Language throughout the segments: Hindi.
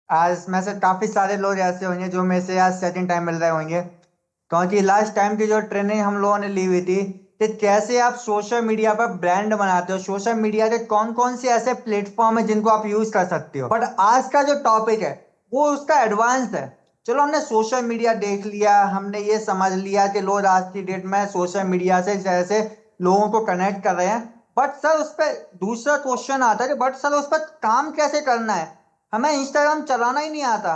आज में से काफी सारे लोग ऐसे होंगे जो में से आज सेकंड टाइम मिल रहे होंगे, क्योंकि लास्ट टाइम की जो ट्रेनिंग हम लोगों ने ली हुई थी कि कैसे आप सोशल मीडिया पर ब्रांड बनाते हो, सोशल मीडिया के कौन कौन से ऐसे प्लेटफॉर्म है जिनको आप यूज कर सकते हो। बट आज का जो टॉपिक है वो उसका एडवांस है। चलो, हमने सोशल मीडिया देख लिया, हमने ये समझ लिया कि लोग आज की डेट में सोशल मीडिया से जैसे लोगों को कनेक्ट कर रहे हैं। बट सर उस पर दूसरा क्वेश्चन आता है कि बट सर उस पर काम कैसे करना है। हमें इंस्टाग्राम चलाना ही नहीं आता,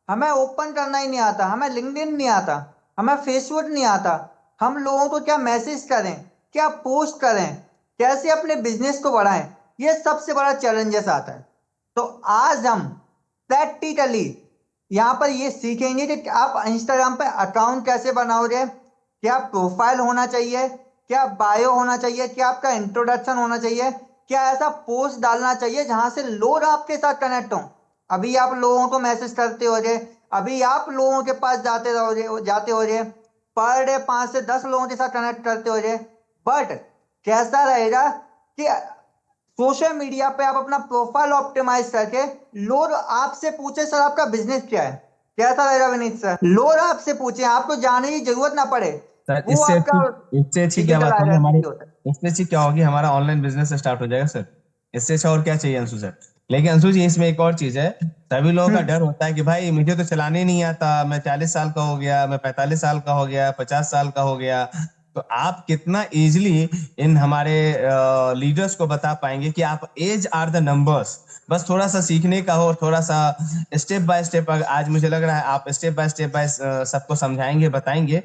हमें ओपन करना ही नहीं आता, हमें लिंक्डइन नहीं आता, हमें फेसबुक नहीं आता। हम लोगों को क्या मैसेज करें, क्या पोस्ट करें, कैसे अपने बिजनेस को बढ़ाएं, ये सबसे बड़ा चैलेंजेस आता है। तो आज हम प्रैक्टिकली यहाँ पर ये सीखेंगे कि आप इंस्टाग्राम पे अकाउंट कैसे बनाओगे, क्या प्रोफाइल होना चाहिए, क्या बायो होना चाहिए, क्या आपका इंट्रोडक्शन होना चाहिए, क्या ऐसा पोस्ट डालना चाहिए जहां से लोग आपके साथ कनेक्ट हों। अभी आप लोगों को मैसेज करते हो जे, अभी आप लोगों के पास जाते हो जे, पर डे 5 से 10 लोगों के साथ कनेक्ट करते हो जे। बट कैसा रहेगा कि सोशल मीडिया पे आप अपना प्रोफाइल ऑप्टिमाइज करके लोग आपसे पूछे सर आपका बिजनेस क्या है। कैसा रहेगा विनीत सर, लोग आपसे पूछे, आपको जाने की जरूरत ना पड़े। सर वो आपका इससे अच्छी क्या डिजिटल बात होगी हमारे। आइडेंटिटी होता है। इससे अच्छी क्या होगी, हमारा ऑनलाइन बिजनेस स्टार्ट हो जाएगा सर। इससे अच्छा और क्या चाहिए अंशु सर। लेकिन अंशु जी, इसमें एक और चीज है। सभी लोगों का हम्म। डर होता है कि भाई मुझे तो चलाने ही नहीं आता, मैं 40 साल का हो गया, मैं 45 साल का हो गया, 50 साल का हो गया। तो आप कितना इजीली इन हमारे लीडर्स को बता पाएंगे कि आप एज आर द नंबर्स। बस थोड़ा सा सीखने का हो, थोड़ा सा स्टेप बाय स्टेप। आज मुझे लग रहा है आप स्टेप बाय सबको समझाएंगे, बताएंगे।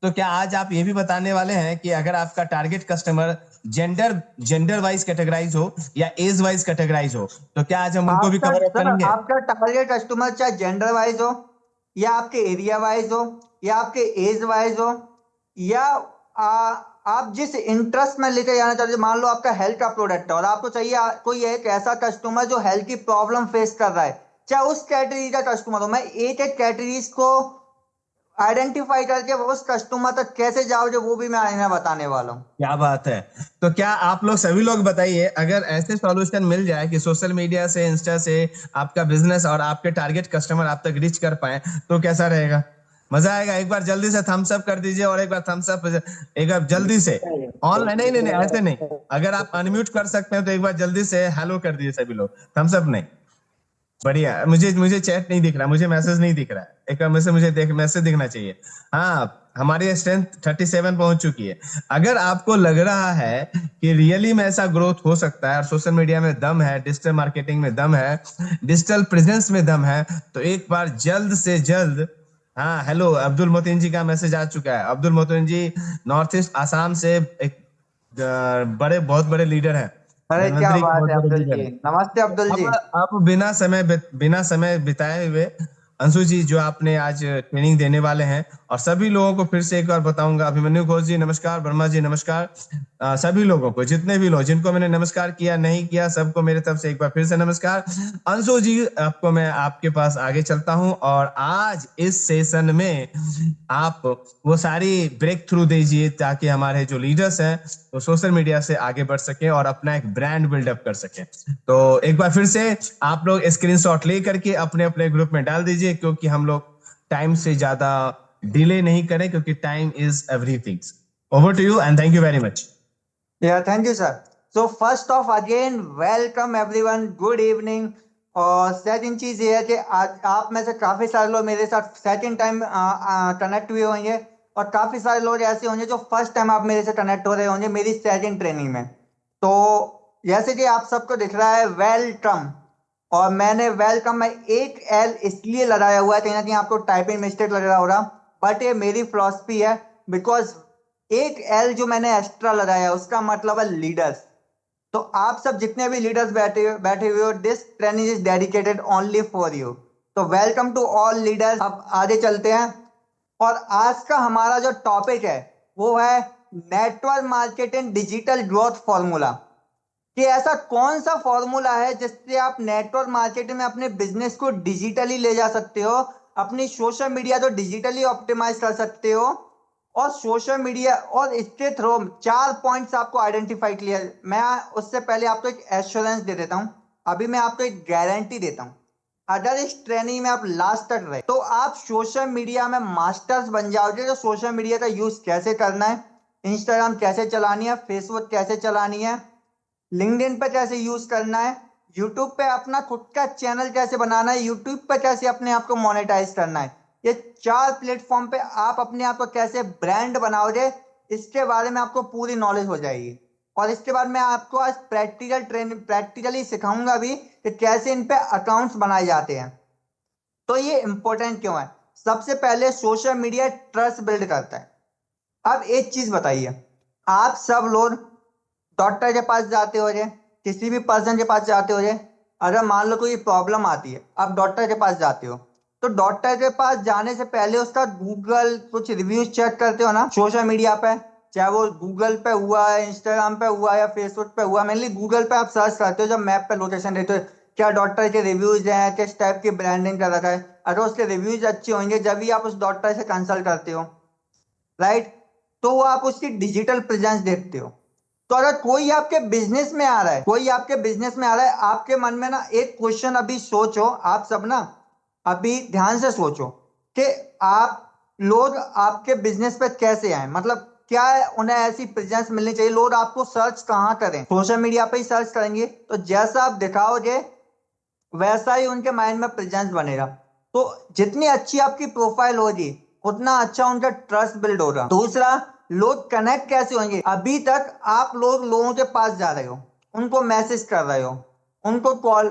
तो क्या आज आप ये भी बताने वाले हैं कि अगर आपका target customer gender gender wise categorise हो या एज वाइज कैटेगराइज हो, तो क्या आज हम उनको भी आपका कवर अप सर करेंगे? आपका टारगेट कस्टमर चाहे जेंडर वाइज हो, या आपके एरिया वाइज हो, या आपके एज वाइज हो, या आ, आप जिस इंटरेस्ट में लेके जाना चाहते हो। मान लो आपका हेल्थ का प्रोडक्ट है और आपको चाहिए कोई एक ऐसा कस्टमर जो हेल्थ की प्रॉब्लम फेस कर रहा है, चाहे उस कैटेगरी का कस्टमर हो। मैं एक एक कैटेगरीज को आइडेंटिफाई करके वो उस कस्टमर तक कैसे जाओगे वो भी मैं इन्हें बताने वाला हूँ। क्या बात है। तो क्या आप लोग सभी लोग बताइए, अगर ऐसे सॉल्यूशन मिल जाए कि सोशल मीडिया से, इंस्टा से आपका बिजनेस और आपके टारगेट कस्टमर आप तक रीच कर पाए, तो कैसा रहेगा? मजा आएगा। एक बार जल्दी से थम्स अप कर दीजिए, और एक बार थम्स अप, एक बार जल्दी से। ऑनलाइन नहीं नहीं नहीं, ऐसे नहीं। अगर आप अनम्यूट कर सकते हैं तो एक बार जल्दी से हेलो कर दीजिए सभी लोग। थम्स अप नहीं। बढ़िया। मुझे मुझे चैट नहीं दिख रहा, मुझे मैसेज नहीं दिख रहा है। एक बार मैसेज मुझे मैसेज दिखना चाहिए। हाँ, हमारी स्ट्रेंथ 37 पहुंच चुकी है। अगर आपको लग रहा है कि रियली में ऐसा ग्रोथ हो सकता है और सोशल मीडिया में दम है, डिजिटल मार्केटिंग में दम है, डिजिटल प्रेजेंस में दम है, तो एक बार जल्द से जल्द। हाँ, हेलो, अब्दुल मोतिन जी का मैसेज आ चुका है। अब्दुल मोतिन जी नॉर्थ ईस्ट आसाम से एक बड़े, बहुत बड़े लीडर हैं। अरे क्या धन्वंतरी के बात बहुत है बड़े अब्दुल लीडर जी, हैं। नमस्ते अब्दुल जी। अब बिना समय बिताए हुए, अंशु जी जो आपने आज ट्रेनिंग देने वाले हैं, और सभी लोगों को फिर से एक बार बताऊंगा। अभिमन्यु घोष जी नमस्कार, वर्मा जी नमस्कार। सभी लोगों को, जितने भी लोग जिनको मैंने नमस्कार किया नहीं किया, सबको मेरे तरफ से एक बार फिर से नमस्कार। अंशु जी, आपको मैं आपके पास आगे चलता हूं, और आज इस सेशन में आप वो सारी ब्रेक थ्रू दीजिए ताकि हमारे जो लीडर्स हैं वो सोशल मीडिया से आगे बढ़ सके और अपना एक ब्रांड बिल्डअप कर सके। तो एक बार फिर से आप लोग स्क्रीनशॉट ले करके अपने अपने ग्रुप में डाल दीजिए, क्योंकि हम लोग टाइम से ज्यादा डिले नहीं करें, क्योंकि time is everything. Over to you and thank you very much. या thank you sir. So first of again welcome everyone, good evening. और सेकंड चीज ये है कि आज आप में से काफी सारे लोग मेरे साथ सेकंड टाइम कनेक्ट हुए होंगे, और काफी सारे लोग ऐसे होंगे जो फर्स्ट टाइम आप मेरे से कनेक्ट हो रहे होंगे मेरी सेकंड ट्रेनिंग में। तो जैसे कि आप सबको दिख रहा है वेलकम, और मैंने वेलकम में एक एल इसलिए लगाया हुआ है, कहीं ना कहीं आपको टाइपिंग मिस्टेक लग रहा होगा, बट ये मेरी फिलॉसफी है। बिकॉज एक एल जो मैंने एक्स्ट्रा लगाया उसका मतलब है लीडर्स। तो आप सब जितने भी लीडर्स बैठे हुए हो, this training is dedicated only for you. तो वेलकम टू ऑल लीडर्स। अब आगे चलते हैं, और आज का हमारा जो टॉपिक है वो है network marketing digital growth formula. कि ऐसा कौन सा फॉर्मूला है जिससे आप नेटवर्क मार्केटिंग में अपने बिजनेस को डिजिटली ले जा सकते हो, अपनी सोशल मीडिया को डिजिटली ऑप्टिमाइज कर सकते हो, और सोशल मीडिया और इसके थ्रू 4 पॉइंट्स आपको आइडेंटिफाई क्लियर। मैं उससे पहले आपको एक एश्योरेंस दे देता हूं, अभी मैं आपको एक गारंटी देता हूं अगर इस ट्रेनिंग में आप लास्ट तक रहे तो आप सोशल मीडिया में मास्टर्स बन जाओगे। तो सोशल मीडिया का यूज कैसे करना है, इंस्टाग्राम कैसे चलानी है, फेसबुक कैसे चलानी है, लिंक्डइन पे कैसे यूज करना है, यूट्यूब पे अपना खुद का चैनल कैसे बनाना है, यूट्यूब पे कैसे अपने आप को मोनेटाइज करना है, ये 4 प्लेटफॉर्म पे आप अपने आप को कैसे ब्रांड बनाओगे, इसके बारे में आपको पूरी नॉलेज हो जाएगी। और इसके बाद मैं आपको आज प्रैक्टिकली सिखाऊंगा भी कि कैसे इन पे अकाउंट्स बनाए जाते हैं। तो ये इंपॉर्टेंट क्यों है? सबसे पहले सोशल मीडिया ट्रस्ट बिल्ड करता है। अब एक चीज बताइए, आप सब लोग डॉक्टर के पास जाते हो जे, किसी भी पर्सन के पास जाते हो जे, अगर मान लो कोई प्रॉब्लम आती है, आप डॉक्टर के पास जाते हो, तो डॉक्टर के पास जाने से पहले उसका गूगल कुछ रिव्यूज चेक करते हो ना सोशल मीडिया पे, चाहे वो गूगल पे हुआ है, इंस्टाग्राम पे हुआ है या फेसबुक पे हुआ। मेनली गूगल पे आप सर्च करते हो, जब मैप पे लोकेशन देते हो, क्या डॉक्टर के रिव्यूज हैं, किस टाइप की ब्रांडिंग कर रखा है। अगर उसके रिव्यूज अच्छे होंगे जब भी आप उस डॉक्टर से कंसल्ट करते हो, राइट? तो वो आप उसकी डिजिटल प्रेजेंस देखते हो। तो अगर कोई आपके बिजनेस में आ रहा है, कोई आपके बिजनेस में आ रहा है, आपके मन में ना एक क्वेश्चन अभी सोचो, आप सब ना अभी ध्यान से सोचो कि आप लोग आपके बिजनेस पे कैसे आए, मतलब क्या है, उन्हें ऐसी प्रेजेंस मिलनी चाहिए। लोग आपको सर्च कहाँ करें? सोशल मीडिया पे ही सर्च करेंगे। तो जैसा आप दिखाओगे वैसा ही उनके माइंड में प्रेजेंस बनेगा। तो जितनी अच्छी आपकी प्रोफाइल होगी उतना अच्छा उनका ट्रस्ट बिल्ड होगा। दूसरा, लोग कनेक्ट कैसे होंगे? अभी तक आप लोग लोगों के पास जा रहे हो, उनको मैसेज कर रहे हो, उनको कॉल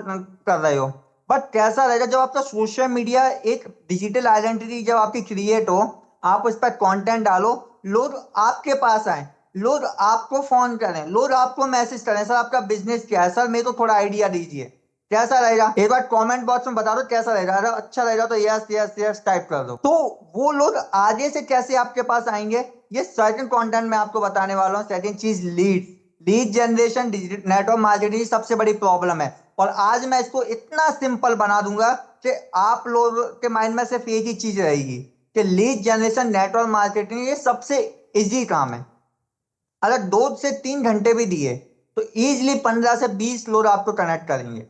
कर रहे हो, बट कैसा रहेगा जब आपका सोशल मीडिया एक डिजिटल आइडेंटिटी जब आपकी क्रिएट हो, आप उस पर कंटेंट डालो, लोग आपके पास आए, लोग आपको फोन करें, लोग आपको मैसेज करें, सर आपका बिजनेस क्या है, सर मेरे को थोड़ा आइडिया दीजिए, कैसा रहेगा? एक बार कमेंट बॉक्स में बता दो कैसा रहेगा। अगर अच्छा रहेगा तो यस यस यस टाइप कर दो। तो वो लोग आगे से कैसे आपके पास आएंगे, ये सर्टेन कंटेंट में आपको बताने वाला हूँ। सेकंड चीज, लीड जनरेशन नेटवर्क मार्केटिंग सबसे बड़ी प्रॉब्लम है, और आज मैं इसको इतना सिंपल बना दूंगा कि आप लोग के माइंड में सिर्फ एक ही चीज रहेगी कि लीड जनरेशन नेटवर्क मार्केटिंग ये सबसे इजी काम है। अगर 2 से 3 घंटे भी दिए तो इजिली 15 से 20 लोग आपको कनेक्ट करेंगे।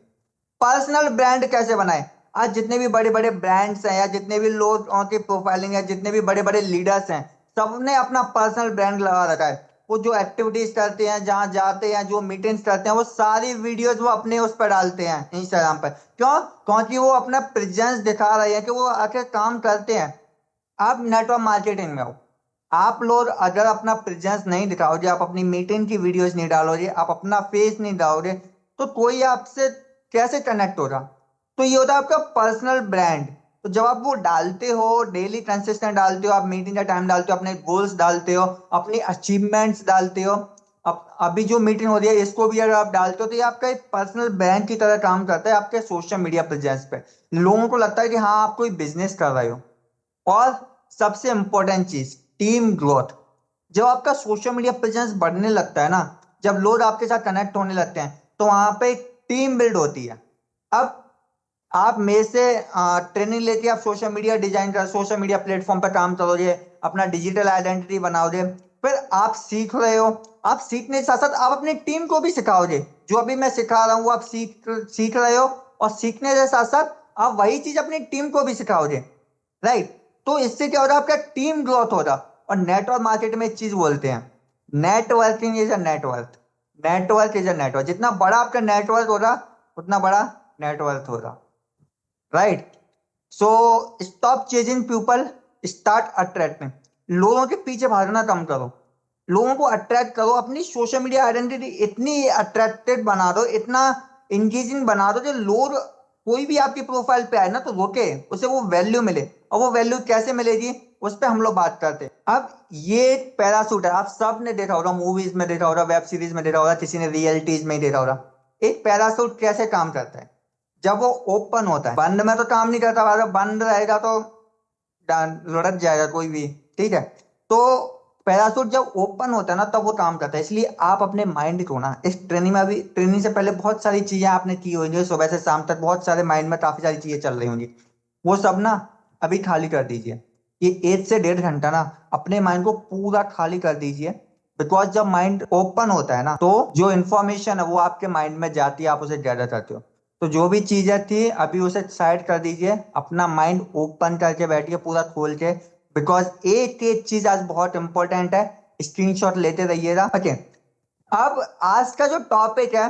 पर्सनल ब्रांड कैसे बनाए? आज जितने भी बड़े बड़े ब्रांड्स हैं या जितने भी लोग की प्रोफाइलिंग है, जितने भी बड़े बड़े लीडर्स हैं, सबने अपना पर्सनल ब्रांड लगा रखा है। वो जो एक्टिविटीज करते हैं, जहां जाते हैं, जो मीटिंग्स करते हैं, वो सारी वीडियोस वो अपने उस पर डालते हैं इंस्टाग्राम पर। क्यों? क्योंकि वो अपना प्रेजेंस दिखा रहे हैं कि वो आखिर काम करते हैं। आप नेटवर्क मार्केटिंग में हो, आप लोग अगर अपना प्रेजेंस नहीं दिखाओगे, आप अपनी मीटिंग की वीडियोस नहीं डालोगे, आप अपना फेस नहीं डालोगे, तो कोई आपसे कैसे कनेक्ट होगा? तो ये होता है आपका पर्सनल ब्रांड। तो जब आप वो डालते हो, डेली कंसिस्टेंट डालते हो, आप मीटिंग का टाइम डालते हो, अपने गोल्स डालते हो, अपनी अचीवमेंट्स डालते हो, अब अभी जो मीटिंग हो रही है इसको भी अगर आप डालते हो, तो ये आपका एक पर्सनल ब्रांड की तरह काम करता है आपके सोशल मीडिया प्रेजेंस पे। लोगों को लगता है कि हाँ आप कोई बिजनेस कर रहे हो। और सबसे इंपॉर्टेंट चीज, टीम ग्रोथ। जब आपका सोशल मीडिया प्रेजेंस बढ़ने लगता है ना, जब लोग आपके साथ कनेक्ट होने लगते हैं, तो वहां पे एक टीम बिल्ड होती है। अब आप मेरे से ट्रेनिंग लेके आप सोशल मीडिया डिजाइन कर, सोशल मीडिया प्लेटफॉर्म पर काम करोगे, अपना डिजिटल आइडेंटिटी बनाओगे, फिर आप सीख रहे हो। आप सीखने के साथ साथ आप अपनी टीम को भी सिखाओगे। जो अभी मैं सिखा रहा हूँ वो आप सीख रहे हो, और सीखने के साथ साथ आप वही चीज अपनी टीम को भी सिखाओगे, राइट? तो इससे क्या हो रहा है, आपका टीम ग्रोथ हो रहा। और नेटवर्क मार्केट में एक चीज बोलते हैं, networking is a network. Network is a network. जितना बड़ा आपका नेटवर्क हो रहा उतना बड़ा नेटवर्क हो रहा, right? So stop chasing people, start attracting. लोगों के पीछे भागना कम करो, लोगों को अट्रैक्ट करो। अपनी सोशल मीडिया आइडेंटिटी इतनी अट्रैक्टेड बना दो, इतना इंगेजिंग बना दो कि लोग कोई भी आपकी प्रोफाइल पे आए ना तो रोके, उसे वो वैल्यू मिले। और वो वैल्यू कैसे मिलेगी उस पर हम लोग बात करते हैं। अब ये एक पैरासूट है, आप सब ने देखा होगा, मूवीज में देखा होगा, वेब सीरीज में देखा होगा, किसी ने रियलिटीज में ही देखा होगा। एक पैरासूट कैसे काम करता है? जब वो ओपन होता है, बंद में तो काम नहीं करता, अगर बंद रहेगा तो लुढ़क जाएगा कोई भी, ठीक है? तो पैरासूट जब ओपन होता है ना तब वो काम करता है। इसलिए आप अपने माइंड को ना, इस ट्रेनिंग में, अभी ट्रेनिंग से पहले बहुत सारी चीजें आपने की होंगी, सुबह से शाम तक बहुत सारे माइंड में काफी सारी चीजें चल रही होंगी, वो सब ना अभी खाली कर दीजिए। ये 1 से 1.5 घंटा ना अपने माइंड को पूरा खाली कर दीजिए। बिकॉज जब माइंड ओपन होता है ना तो जो इन्फॉर्मेशन है वो आपके माइंड में जाती है, आप उसे गैदर करते हो। तो जो भी चीजें थी अभी उसे साइड कर दीजिए, अपना माइंड ओपन करके बैठिए पूरा खोल के, बिकॉज एक एक चीज आज बहुत इंपॉर्टेंट है, स्क्रीनशॉट लेते रहिएगा। ओके, अब आज का जो टॉपिक है,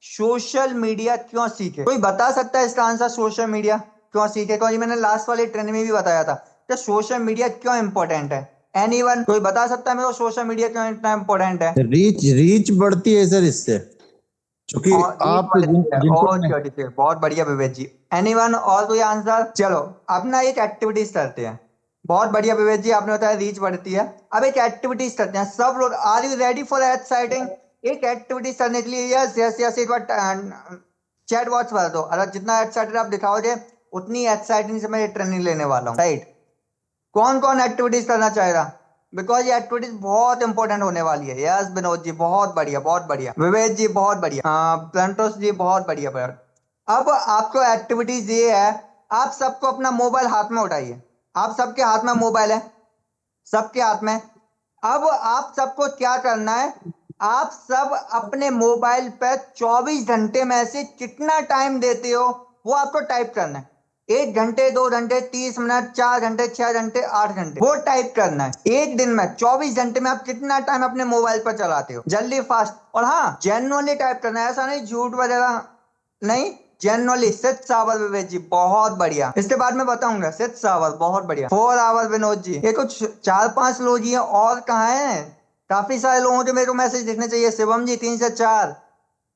सोशल मीडिया क्यों सीखे। कोई बता सकता है इसका आंसर, सोशल मीडिया क्यों सीखे? क्योंकि मैंने लास्ट वाले ट्रेनिंग में भी बताया था कि सोशल मीडिया क्यों इंपॉर्टेंट है। एनीवन कोई बता सकता है मेरे को सोशल मीडिया क्यों इतना इंपॉर्टेंट है? रीच रीच बढ़ती है सर इससे, क्योंकि और रीच आप बढ़ती है, जिनको और क्या ठीक है, बहुत बढ़िया विवेक जी। एनीवन और कोई आंसर? चलो अपना एक एक्टिविटीज करते हैं। बहुत बढ़िया विवेक जी, आपने बताया रीच बढ़ती है। अब एक एक्टिविटीज करते हैं सब लोग। Are you ready for exciting? एक एक्टिविटीज करने के लिए यस यस यस एक बार चैट बॉक्स भर दो। अगर जितना एक्साइटेड आप दिखाओगे उतनी एक्साइटिंग से मैं ये ट्रेनिंग लेने वाला हूँ, राइट? कौन कौन एक्टिविटीज करना चाहेगा? बिकॉज ये एक्टिविटीज बहुत इंपॉर्टेंट होने वाली है। यस विनोद जी बहुत बढ़िया, बहुत बढ़िया। विवेक जी बहुत बढ़िया, प्लंटोस जी बहुत बढ़िया बढ़िया। अब आपको एक्टिविटीज ये है, आप सबको अपना मोबाइल हाथ में उठाइए। आप सबके हाथ में मोबाइल है, सबके हाथ में। अब आप सबको क्या करना है, आप सब अपने मोबाइल पर 24 घंटे में से कितना टाइम देते हो वो आपको टाइप करना है। 1 घंटे, 2 घंटे, 30 मिनट, 4 घंटे, 6 घंटे, 8 घंटे, वो टाइप करना है। एक दिन में 24 घंटे में आप कितना टाइम अपने मोबाइल पर चलाते हो, जल्दी फास्ट। और हाँ, जेन्युइनली टाइप करना है, ऐसा नहीं झूठ वगैरह नहीं, जेनुअली। 6 आवर विवेक जी बहुत बढ़िया, इसके बाद में बताऊंगा। 6 आवर बहुत बढ़िया। 4 आवर विनोद जी। ये कुछ 4-5 लोग ही हैं, और कहाँ हैं? काफी सारे लोगों के मेरे को मैसेज दिखने चाहिए। शिवम जी 3 से 4,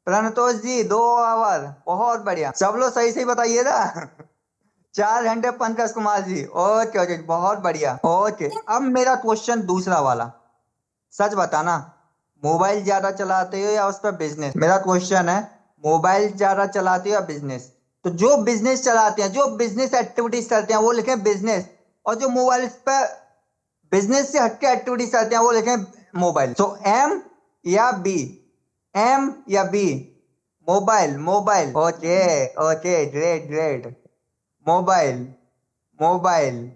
प्रणतोष जी 2 आवर, बहुत बढ़िया। सब लोग सही सही बताइए ना। 4 घंटे पंकज कुमार जी, ओके ओके बहुत बढ़िया। ओके, अब मेरा क्वेश्चन दूसरा वाला, सच बताना, मोबाइल ज्यादा चलाते हो या उस पर बिजनेस? मेरा क्वेश्चन है, मोबाइल ज्यादा चलाते हो या बिजनेस? तो जो बिजनेस चलाते हैं, जो बिजनेस एक्टिविटीज करते हैं वो लिखें बिजनेस, और जो मोबाइल पर बिजनेस से हटके एक्टिविटीज करते हैं वो लिखें मोबाइल। तो एम या बी? एम या B? Mobile, mobile. Okay okay great great, mobile mobile.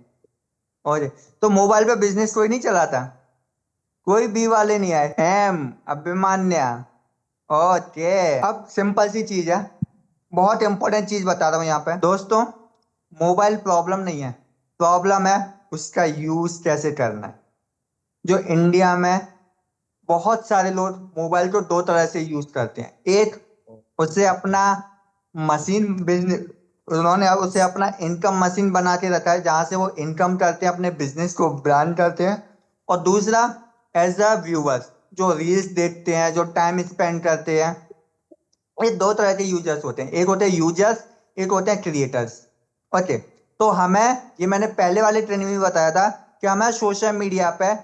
और तो मोबाइल पे बिजनेस कोई नहीं चलाता? कोई बी वाले नहीं आए? M Abhimanya, okay. अब सिंपल सी चीज है, बहुत इंपॉर्टेंट चीज बता रहा हूं यहाँ पे दोस्तों। मोबाइल प्रॉब्लम नहीं है, प्रॉब्लम है उसका यूज कैसे करना है। जो इंडिया में बहुत सारे लोग मोबाइल को 2 तरह से यूज करते हैं। एक, उसे अपना मशीन बिजनेस, उन्होंने उसे अपना इनकम मशीन बना के रखा है, जहां से वो इनकम करते हैं, अपने बिजनेस को ब्रांड करते हैं। और दूसरा, एज अ व्यूअर्स, जो रील्स देखते हैं, जो टाइम स्पेंड करते हैं। ये 2 तरह के यूजर्स होते हैं, एक होते हैं यूजर्स, एक होते हैं क्रिएटर्स। ओके, तो हमें, ये मैंने पहले वाले ट्रेनिंग में बताया था कि हमें सोशल मीडिया पे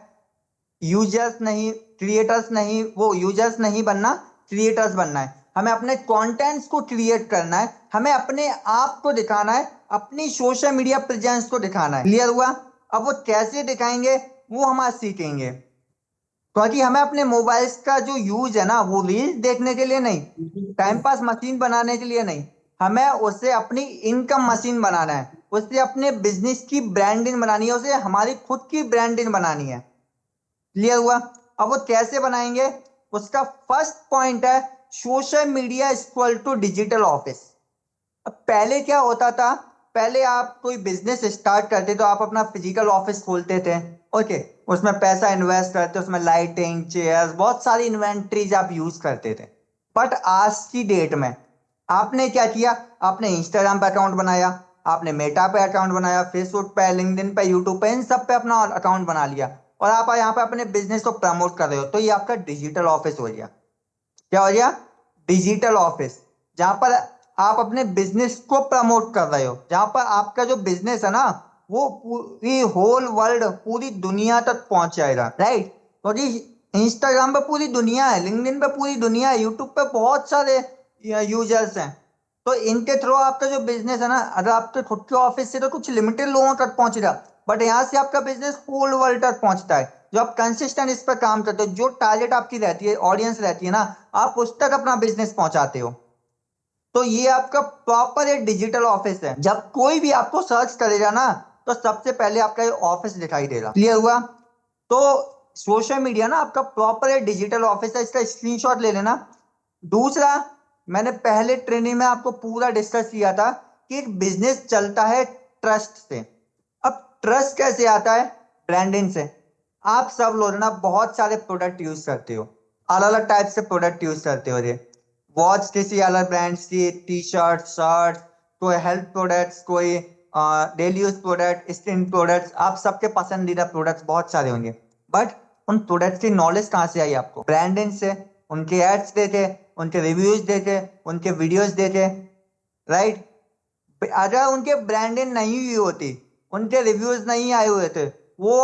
यूजर्स नहीं, क्रिएटर्स नहीं, वो यूजर्स नहीं बनना, क्रिएटर्स बनना है। हमें अपने कंटेंट्स को क्रिएट करना है, हमें अपने आप को दिखाना है, अपनी सोशल मीडिया प्रेजेंस को दिखाना है। क्लियर हुआ? अब वो कैसे दिखाएंगे वो हम आज सीखेंगे, क्योंकि हमें अपने मोबाइल्स का जो यूज है ना, वो रील्स देखने के लिए नहीं, टाइम पास मशीन बनाने के लिए नहीं, हमें उसे अपनी इनकम मशीन बनाना है, उससे अपने बिजनेस की ब्रांडिंग बनानी है, उसे हमारी खुद की ब्रांडिंग बनानी है। क्लियर हुआ? अब वो कैसे बनाएंगे, उसका फर्स्ट पॉइंट है, social media equal to digital office. अब पहले क्या होता था, पहले आप कोई बिजनेस स्टार्ट करते तो आप अपना फिजिकल ऑफिस खोलते थे। ओके, उसमें पैसा इन्वेस्ट करते, उसमें लाइटिंग, चेयर्स, बहुत सारी इन्वेंट्रीज आप यूज करते थे। बट आज की डेट में आपने क्या किया, आपने इंस्टाग्राम पे अकाउंट बनाया, आपने मेटा पे अकाउंट बनाया, फेसबुक पे, लिंक्डइन पे, यूट्यूब पे, इन सब पे अपना अकाउंट बना लिया, और आप यहाँ पे अपने बिजनेस को प्रमोट कर रहे हो। तो ये आपका डिजिटल ऑफिस हो गया। क्या हो गया? डिजिटल ऑफिस, जहां पर आप अपने बिजनेस को प्रमोट कर रहे हो, जहां पर आपका जो बिजनेस है ना, वो पूरी होल वर्ल्ड, पूरी दुनिया तक पहुंच जाएगा, राइट? क्योंकि इंस्टाग्राम पे पूरी दुनिया है, लिंक्डइन पे पूरी दुनिया है, यूट्यूब पे बहुत सारे यूजर्स हैं। तो इनके थ्रू आपका जो बिजनेस है ना, अगर आपके खुद के ऑफिस से तो कुछ लिमिटेड लोगों तक पहुंचेगा, बट यहाँ से आपका बिजनेस होल वर्ल्ड तक पहुंचता है। जो आप कंसिस्टेंट इस पर काम करते हो, जो टारगेट आपकी रहती है, ऑडियंस रहती है ना, आप उस तक अपना बिजनेस पहुंचाते हो। तो ये आपका प्रॉपर एक डिजिटल ऑफिस है। जब कोई भी आपको सर्च करेगा ना, तो सबसे पहले आपका ये ऑफिस दिखाई देगा। क्लियर हुआ? तो सोशल मीडिया ना आपका प्रॉपर एक डिजिटल ऑफिस है, इसका स्क्रीनशॉट ले लेना। दूसरा, मैंने पहले ट्रेनिंग में आपको पूरा डिस्कस किया था कि एक बिजनेस चलता है ट्रस्ट से। अब ट्रस्ट कैसे आता है? ब्रांडिंग से। आप सब लोग ना बहुत सारे प्रोडक्ट यूज करते हो, अलग अलग टाइप से प्रोडक्ट यूज करते हो। ये वॉच किसी अलग ब्रांड्स की, टी शर्ट, शर्ट, कोई हेल्थ प्रोडक्ट्स, कोई daily use product, skin products, आप सबके पसंदीदा प्रोडक्ट्स बहुत सारे होंगे। बट उन प्रोडक्ट्स की नॉलेज कहाँ से आई आपको? ब्रांडिंग से। उनके एड्स देखे, उनके रिव्यूज देखे, उनके वीडियोस देखे, राइट? अगर उनके ब्रांडिंग नहीं हुई होती, उनके रिव्यूज नहीं आए हुए थे, वो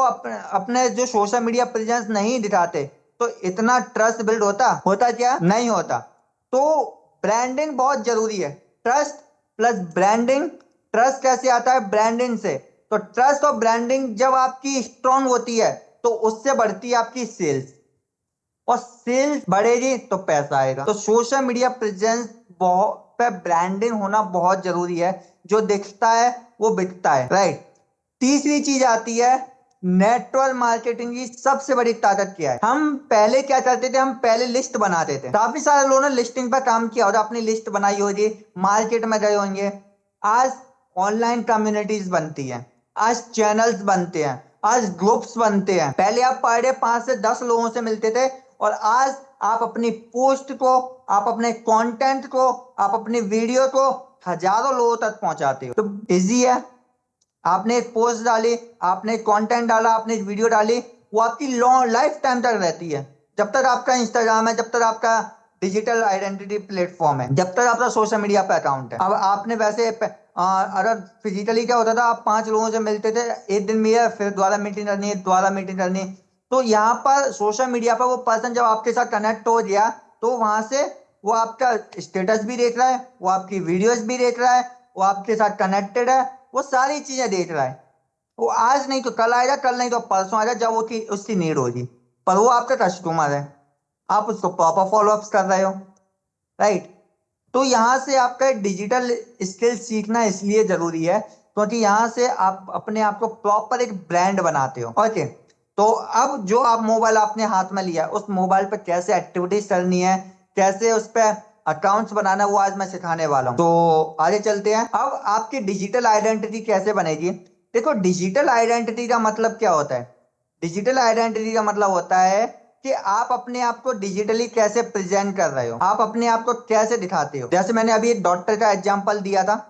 अपने जो सोशल मीडिया प्रेजेंस नहीं दिखाते, तो इतना ट्रस्ट बिल्ड होता क्या? नहीं होता। तो ब्रांडिंग बहुत जरूरी है। Trust plus branding. ट्रस्ट कैसे आता है? ब्रांडिंग से। तो ट्रस्ट और ब्रांडिंग जब आपकी स्ट्रांग होती है तो उससे बढ़ती है आपकी सेल्स, और सेल्स बढ़ेगी तो पैसा आएगा। तो सोशल मीडिया प्रेजेंस पे ब्रांडिंग होना बहुत जरूरी है। जो दिखता है वो बिकता है, राइट? तीसरी चीज आती है नेटवर्क मार्केटिंग की सबसे बड़ी ताकत क्या है? हम पहले क्या करते थे? हम पहले लिस्ट बनाते थे। काफी सारे लोगों ने लिस्टिंग पर काम किया होगा, अपनी लिस्ट बनाई होगी, मार्केट में गए होंगे। आज ऑनलाइन कम्युनिटीज बनती हैं, आज चैनल्स बनते हैं, आज ग्रुप्स बनते हैं। पहले आप पर डे 5 से 10 लोगों से मिलते थे, और आज आप अपनी पोस्ट को, आप अपने कंटेंट को, आप अपनी वीडियो को हजारों लोगों तक पहुंचाते हो। तो इजी है। आपने एक पोस्ट डाली, आपने एक कंटेंट डाला, आपने एक वीडियो डाली, वो आपकी लॉन्ग लाइफ टाइम तक रहती है। जब तक आपका इंस्टाग्राम है, जब तक आपका डिजिटल आइडेंटिटी प्लेटफॉर्म है, जब तक आपका सोशल मीडिया पे अकाउंट है। अब आपने वैसे अगर फिजिकली क्या होता था, आप 5 लोगों से मिलते थे, एक दिन मिले, फिर दोबारा मीटिंग करनी है, दोबारा मीटिंग करनी है। तो यहाँ पर सोशल मीडिया पर वो पर्सन जब आपके साथ कनेक्ट हो गया, तो वहां से वो आपका स्टेटस भी देख रहा है, वो आपकी वीडियोस भी देख रहा है, वो आपके साथ कनेक्टेड है, वो सारी चीजें देख रहा है। वो आज नहीं तो कल आएगा, कल नहीं तो परसों आएगा, जब वो की उसकी नीड होगी। पर वो आपका कस्टमर है, आप उसको प्रॉपर फॉलोअप्स कर रहे हो, राइट? तो यहाँ से आपका डिजिटल स्किल सीखना इसलिए जरूरी है क्योंकि यहाँ से आप अपने आप को प्रॉपर एक ब्रांड बनाते हो। ओके, तो अब जो आप मोबाइल आपने हाथ में लिया, उस मोबाइल पे कैसे एक्टिविटीज करनी है, कैसे उस पे अकाउंट्स बनाना, वो आज मैं सिखाने वाला हूँ। तो आगे चलते हैं। अब आपकी डिजिटल आइडेंटिटी कैसे बनेगी? देखो, डिजिटल आइडेंटिटी का मतलब क्या होता है? डिजिटल आइडेंटिटी का मतलब होता है कि आप अपने आप को डिजिटली कैसे प्रेजेंट कर रहे हो, आप अपने आप को कैसे दिखाते हो। जैसे मैंने अभी एक डॉक्टर का एग्जांपल दिया था।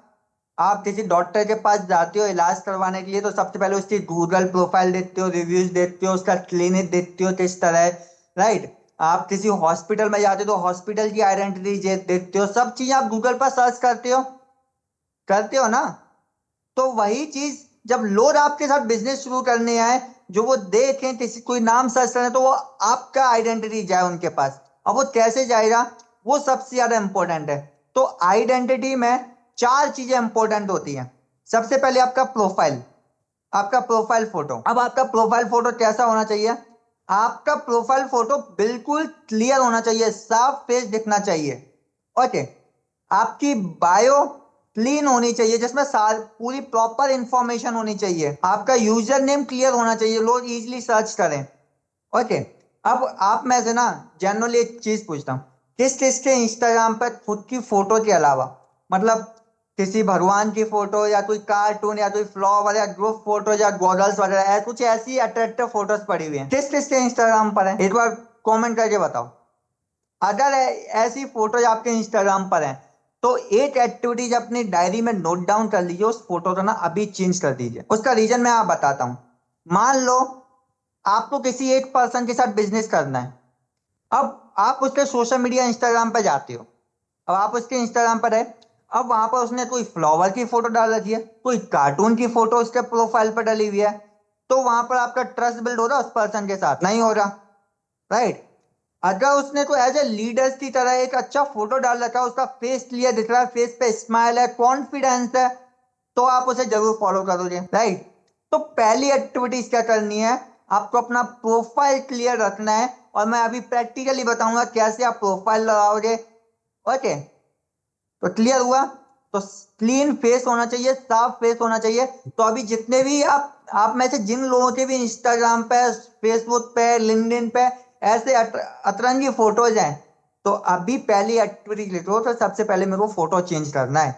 आप किसी डॉक्टर के पास जाते हो इलाज करवाने के लिए, तो सबसे पहले उसकी गूगल प्रोफाइल देखते हो, रिव्यूज देखते हो, उसका क्लिनिक देखते हो किस तरह है, राइट? आप किसी हॉस्पिटल में जाते हो तो हॉस्पिटल की आइडेंटिटी देखते हो। सब चीज आप गूगल पर सर्च करते हो ना? तो वही चीज जब लोग आपके साथ बिजनेस शुरू करने आए, जो वो देखें किसी कोई नाम सर्च करें, तो वो आपका आइडेंटिटी जाए उनके पास। अब वो कैसे जाएगा, वो सबसे ज्यादा इंपॉर्टेंट है। तो आइडेंटिटी में 4 चीजें इंपॉर्टेंट होती हैं। सबसे पहले आपका प्रोफाइल, आपका प्रोफाइल फोटो। अब आपका प्रोफाइल फोटो कैसा होना चाहिए? आपका प्रोफाइल फोटो बिल्कुल क्लियर होना चाहिए, साफ फेस दिखना चाहिए। ओके, आपकी बायो क्लीन होनी चाहिए, जिसमें पूरी प्रॉपर इंफॉर्मेशन होनी चाहिए। आपका यूजर नेम क्लियर होना चाहिए, लोग इजीली सर्च करें। ओके, अब आप में से ना जनरली एक चीज पूछता हूँ, किस किस के इंस्टाग्राम पर खुद की फोटो के अलावा, मतलब किसी भगवान की फोटो या कोई कार्टून या कोई फ्लावर या ग्रुप फोटो या गॉगल्स वगैरह कुछ ऐसी अट्रैक्टिव फोटोज पड़ी हुई हैं, किस किस के इंस्टाग्राम पर है? एक बार कमेंट करके बताओ। अगर ऐसी फोटोज आपके इंस्टाग्राम पर हैं, तो एक एक्टिविटीज अपनी डायरी में नोट डाउन कर लीजिए, उस फोटो को ना अभी चेंज कर दीजिए। उसका रीजन मैं आप बताता हूं। मान लो आपको किसी एक पर्सन के साथ बिजनेस करना है। अब आप उसके सोशल मीडिया इंस्टाग्राम पर जाते हो, अब आप उसके इंस्टाग्राम पर है, अब वहां पर उसने कोई फ्लावर की फोटो डाल रखी है, कोई कार्टून की फोटो उसके प्रोफाइल पर डली हुई है, तो वहां पर आपका ट्रस्ट बिल्ड हो रहा है उस पर्सन के साथ? नहीं हो रहा, राइट? अगर उसने तो एज ए लीडर्स की तरह एक अच्छा फोटो डाल रखा है, उसका फेस क्लियर दिख रहा है, फेस पे स्माइल है, कॉन्फिडेंस है, तो आप उसे जरूर फॉलो करोगे, राइट? तो पहली एक्टिविटीज क्या करनी है? आपको अपना प्रोफाइल क्लियर रखना है, और मैं अभी प्रैक्टिकली बताऊंगा कैसे आप प्रोफाइल लगाओगे। ओके, तो क्लियर हुआ? तो क्लीन फेस होना चाहिए, साफ फेस होना चाहिए। तो अभी जितने भी आप में से जिन लोगों के भी इंस्टाग्राम पे, फेसबुक पे, लिंक्डइन पे ऐसे अतरंगी फोटोज हैं, तो अभी पहली एक्टिविटी लिखो तो सबसे पहले मेरे को फोटो चेंज करना है,